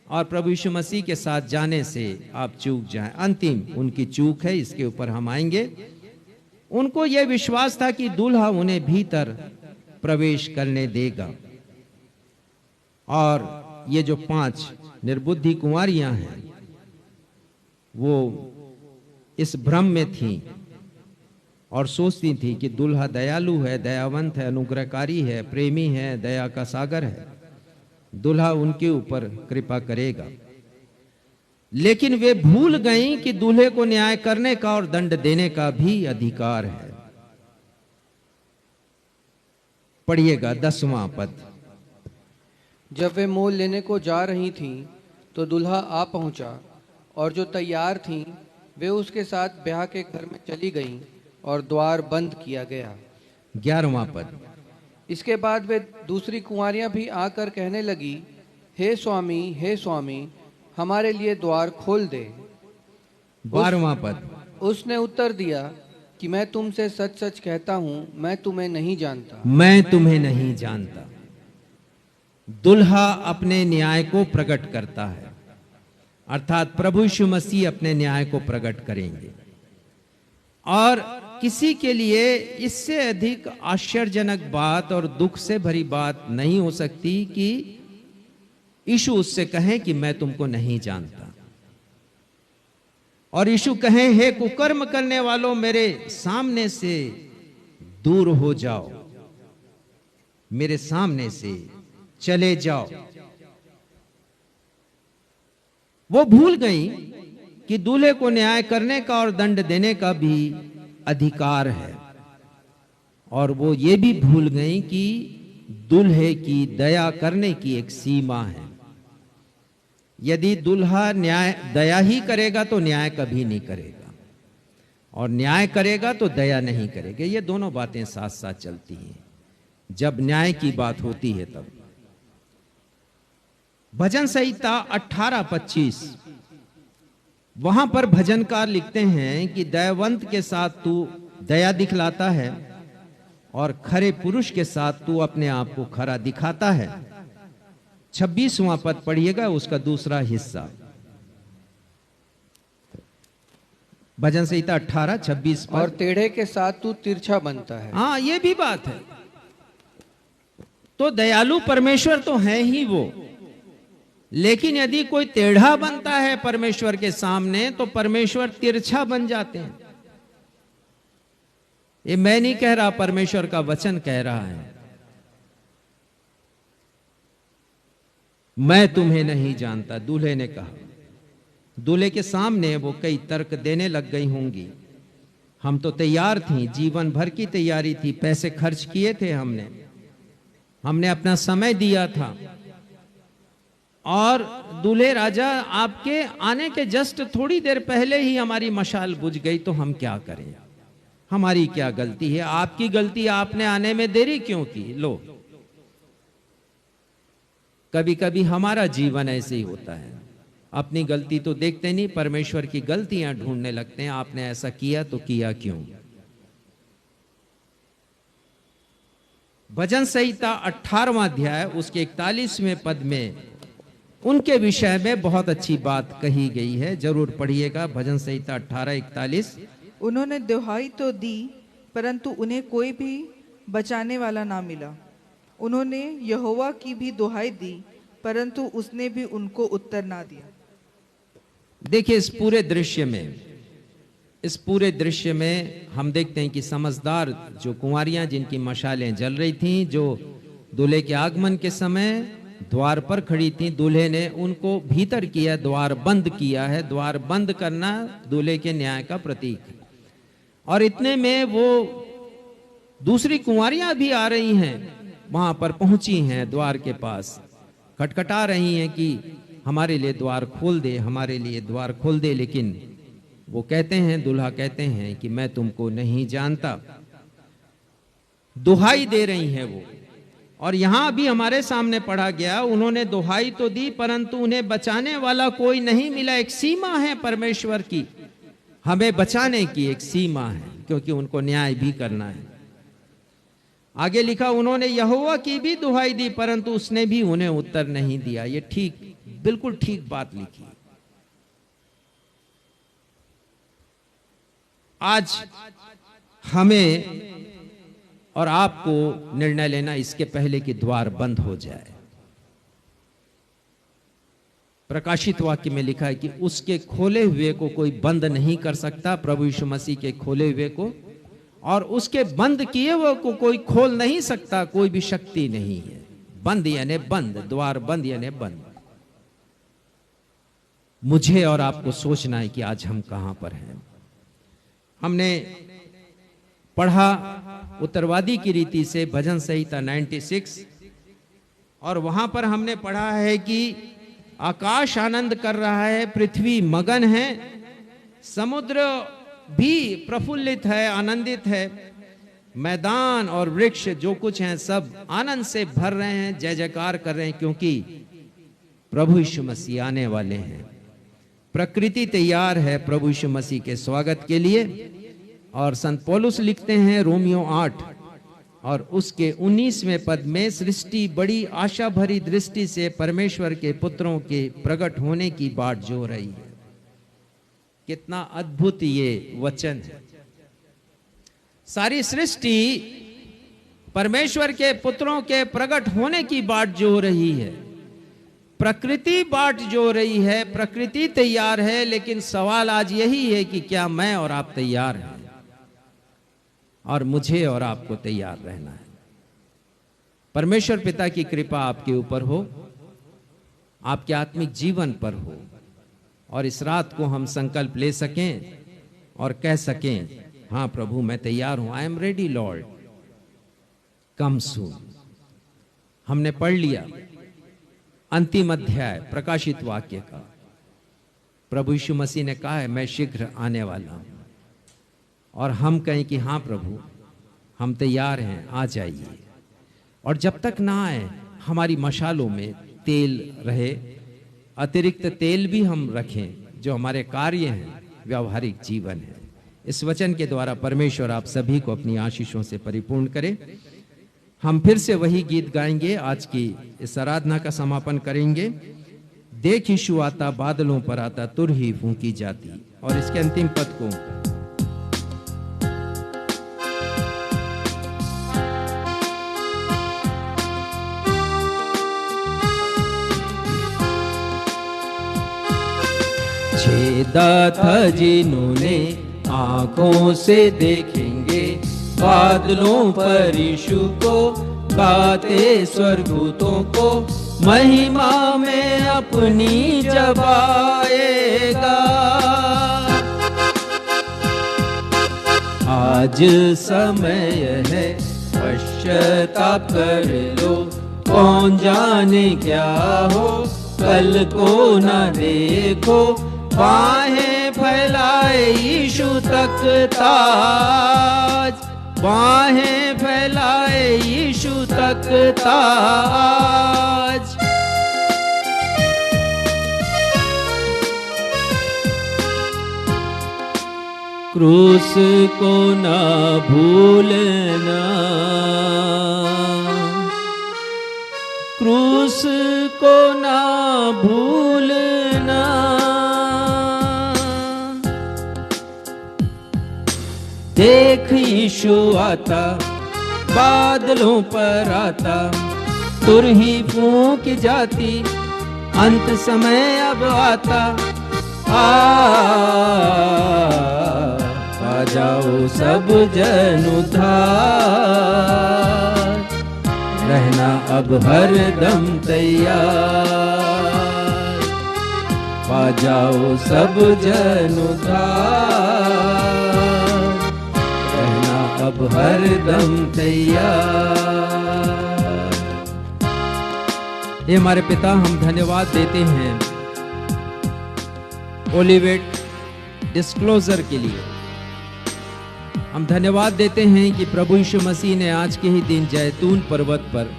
और प्रभु यीशु मसीह के साथ जाने से आप चूक जाएं। अंतिम उनकी चूक है, इसके ऊपर हम आएंगे। उनको यह विश्वास था कि दूल्हा उन्हें भीतर प्रवेश करने देगा, और ये जो 5 निर्बुद्धि कुंवारियां हैं वो इस भ्रम में थीं और सोचती थी कि दूल्हा दयालु है, दयावंत है, अनुग्रहकारी है, प्रेमी है, दया का सागर है, दूल्हा उनके ऊपर कृपा करेगा। लेकिन वे भूल गईं कि दूल्हे को न्याय करने का और दंड देने का भी अधिकार है। पढ़िएगा 10वां पद। जब वे मोल लेने को जा रही थीं तो दूल्हा आ पहुंचा, और जो तैयार थीं वे उसके साथ ब्याह के घर में चली गईं और द्वार बंद किया गया। 11वां पद। इसके बाद वे दूसरी कुंवारियां भी आकर कहने लगी, हे स्वामी, हमारे लिए द्वार खोल दे। 12वां पद। उसने उत्तर दिया कि मैं तुमसे सच सच कहता हूं, मैं तुम्हें नहीं जानता। मैं तुम्हें नहीं जानता। दूल्हा अपने न्याय को प्रकट करता है, अर्थात प्रभु यीशु मसीह अपने न्याय को प्रकट करेंगे। और किसी के लिए इससे अधिक आश्चर्यजनक बात और दुख से भरी बात नहीं हो सकती कि यीशु उससे कहे कि मैं तुमको नहीं जानता, और यीशु कहे, हे कुकर्म करने वालों, मेरे सामने से दूर हो जाओ, मेरे सामने से चले जाओ। वो भूल गई कि दूल्हे को न्याय करने का और दंड देने का भी अधिकार है, और वो ये भी भूल गई कि दूल्हे की दया करने की एक सीमा है। यदि दूल्हा दया ही करेगा तो न्याय कभी नहीं करेगा, और न्याय करेगा तो दया नहीं करेगा। ये दोनों बातें साथ साथ चलती हैं जब न्याय की बात होती है तब। भजन संहिता 18:25, वहां पर भजनकार लिखते हैं कि दयावंत के साथ तू दया दिखलाता है, और खरे पुरुष के साथ तू अपने आप को खरा दिखाता है। 26वां पद पढ़िएगा, उसका दूसरा हिस्सा। भजन संहिता 18:26 और टेढ़े के साथ तू तिरछा बनता है। हाँ, ये भी बात है। तो दयालु परमेश्वर तो है ही वो, लेकिन यदि कोई टेढ़ा बनता है परमेश्वर के सामने तो परमेश्वर तिरछा बन जाते हैं। ये मैं नहीं कह रहा, परमेश्वर का वचन कह रहा है। मैं तुम्हें नहीं जानता, दूल्हे ने कहा। दूल्हे के सामने वो कई तर्क देने लग गई होंगी। हम तो तैयार थी, जीवन भर की तैयारी थी, पैसे खर्च किए थे, हमने अपना समय दिया था, और दूल्हे राजा आपके आने के जस्ट थोड़ी देर पहले ही हमारी मशाल बुझ गई, तो हम क्या करें? हमारी क्या गलती है? आपकी गलती, आपने आने में देरी क्यों की? लो, कभी कभी हमारा जीवन ऐसे ही होता है। अपनी गलती तो देखते नहीं, परमेश्वर की गलतियां ढूंढने लगते हैं। आपने ऐसा किया तो किया क्यों? भजन संहिता 18वां अध्याय उसके 41वें पद में उनके विषय में बहुत अच्छी बात कही गई है, जरूर पढ़िएगा। भजन संहिता 18:41। उन्होंने दुहाई तो दी, परंतु उन्हें कोई भी बचाने वाला ना मिला। उन्होंने यहोवा की भी दुहाई दी, परंतु उसने भी उनको उत्तर ना दिया। देखिए, इस पूरे दृश्य में हम देखते हैं कि समझदार जो कुंवारियां, जिनकी मशालें जल रही थीं, जो दूल्हे के आगमन के समय द्वार पर खड़ी थी, दूल्हे ने उनको भीतर किया, द्वार बंद किया है। द्वार बंद करना दूल्हे के न्याय का प्रतीक है। और इतने में वो दूसरी कुंवारियां भी आ रही हैं, वहां पर पहुंची हैं, द्वार के पास खटखटा रही हैं कि हमारे लिए द्वार खोल दे, हमारे लिए द्वार खोल दे। लेकिन वो कहते हैं, दूल्हा कहते हैं कि मैं तुमको नहीं जानता। दुहाई दे रही हैं वो। और यहां भी हमारे सामने पढ़ा गया, उन्होंने दुहाई तो दी परंतु उन्हें बचाने वाला कोई नहीं मिला। एक सीमा है परमेश्वर की, हमें बचाने की एक सीमा है, क्योंकि उनको न्याय भी करना है। आगे लिखा, उन्होंने यहोवा की भी दुहाई दी परंतु उसने भी उन्हें उत्तर नहीं दिया। ये ठीक, बिल्कुल ठीक बात लिखी। आज हमें और आपको निर्णय लेना इसके पहले कि द्वार बंद हो जाए। प्रकाशित वाक्य में लिखा है कि उसके खोले हुए को कोई बंद नहीं कर सकता, प्रभु यीशु मसीह के खोले हुए को, और उसके बंद किए हुए को कोई खोल नहीं सकता, कोई भी शक्ति नहीं है। बंद यानी बंद, द्वार बंद यानी बंद। मुझे और आपको सोचना है कि आज हम कहां पर हैं। हमने पढ़ा उत्तरवादी की रीति से भजन संहिता 96, और वहां पर हमने पढ़ा है कि आकाश आनंद कर रहा है, पृथ्वी मगन है, समुद्र भी प्रफुल्लित है, आनंदित है, मैदान और वृक्ष जो कुछ हैं सब आनंद से भर रहे हैं, जय जयकार कर रहे हैं, क्योंकि प्रभु यीशु मसीह आने वाले हैं। प्रकृति तैयार है प्रभु यीशु मसीह के स्वागत के लिए। और संत पौलुस लिखते हैं रोमियो 8 और उसके 19वें पद में, सृष्टि बड़ी आशा भरी दृष्टि से परमेश्वर के पुत्रों के प्रकट होने की बाट जो रही है। कितना अद्भुत ये वचन है। सारी सृष्टि परमेश्वर के पुत्रों के प्रकट होने की बाट जो रही है। प्रकृति बाट जो रही है, प्रकृति तैयार है, लेकिन सवाल आज यही है कि क्या मैं और आप तैयार हैं? और मुझे और आपको तैयार रहना है। परमेश्वर पिता की कृपा आपके ऊपर हो, आपके आत्मिक जीवन पर हो, और इस रात को हम संकल्प ले सकें और कह सकें, हाँ प्रभु मैं तैयार हूं, आई एम रेडी लॉर्ड, कम सून। हमने पढ़ लिया अंतिम अध्याय प्रकाशित वाक्य का। प्रभु यीशु मसीह ने कहा है मैं शीघ्र आने वाला हूं, और हम कहें कि हाँ प्रभु हम तैयार हैं, आ जाइए। और जब तक ना आए हमारी मशालों में तेल रहे, अतिरिक्त तेल भी हम रखें जो हमारे कार्य हैं, व्यावहारिक जीवन है। इस वचन के द्वारा परमेश्वर आप सभी को अपनी आशीषों से परिपूर्ण करे। हम फिर से वही गीत गाएंगे, आज की इस आराधना का समापन करेंगे। देख यीशु आता, बादलों पर आता, तुर ही फूंकी जाती। और इसके अंतिम पद को छेदा था जिन्होंने आंखों से देखेंगे, बादलों पर यीशु को गाते स्वर्गदूतों को, महिमा में अपनी जब आएगा। आज समय है पश्चाताप कर लो, कौन जाने क्या हो, कल को न देखो, बाहें फैलाए यीशु तक ताज, बाहें फैलाए यीशु तक ताज। क्रूस को ना भूलना, क्रूस को ना भूलना, देख यीशु आता, बादलों पर आता, तुर ही फूंक जाती, अंत समय अब आता। आ जाओ सब जन उद्धार, रहना अब हर दम तैयार, पा जाओ सब जन उद्धार, रहना अब हर दम तैयार। हे हमारे पिता, हम धन्यवाद देते हैं ओलिवेट डिस्क्लोजर के लिए। हम धन्यवाद देते हैं कि प्रभु यीशु मसीह ने आज के ही दिन जैतून पर्वत पर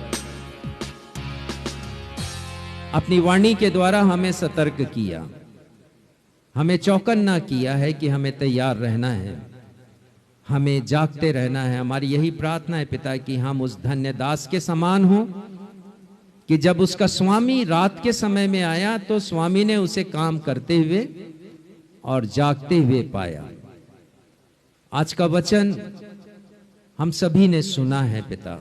अपनी वाणी के द्वारा हमें सतर्क किया, हमें चौकन्ना किया है कि हमें तैयार रहना है, हमें जागते रहना है। हमारी यही प्रार्थना है पिता कि हम उस धन्य दास के समान हों कि जब उसका स्वामी रात के समय में आया तो स्वामी ने उसे काम करते हुए और जागते हुए पाया। आज का वचन हम सभी ने सुना है पिता,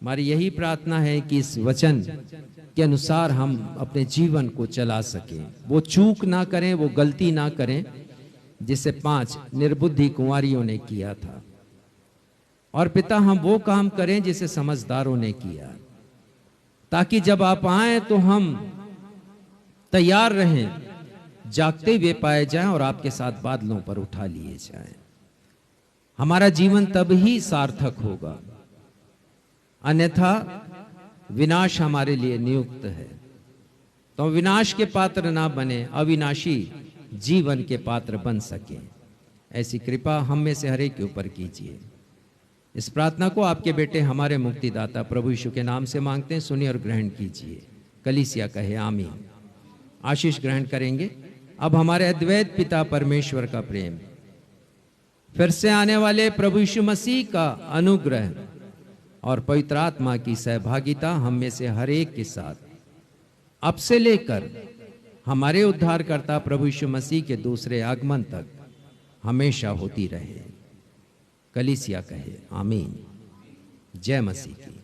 हमारी यही प्रार्थना है कि इस वचन के अनुसार हम अपने जीवन को चला सकें, वो चूक ना करें, वो गलती ना करें जिसे 5 निर्बुद्धि कुंवारियों ने किया था। और पिता हम वो काम करें जिसे समझदारों ने किया, ताकि जब आप आए तो हम तैयार रहें, जागते हुए पाए जाएं और आपके साथ बादलों पर उठा लिए जाएं। हमारा जीवन तब ही सार्थक होगा, अन्यथा विनाश हमारे लिए नियुक्त है। तो विनाश के पात्र ना बने, अविनाशी जीवन के पात्र बन सके, ऐसी कृपा हम में से हर एक के ऊपर कीजिए। इस प्रार्थना को आपके बेटे हमारे मुक्तिदाता प्रभु यीशु के नाम से मांगते हैं, सुनिए और ग्रहण कीजिए। कलीसिया कहे आमीन। आशीष ग्रहण करेंगे। अब हमारे अद्वैत पिता परमेश्वर का प्रेम, फिर से आने वाले प्रभु यीशु मसीह का अनुग्रह और पवित्र आत्मा की सहभागिता हम में से हर एक के साथ अब से लेकर हमारे उद्धारकर्ता प्रभु यीशु मसीह के दूसरे आगमन तक हमेशा होती रहे। कलीसिया कहे आमीन। जय मसीह की।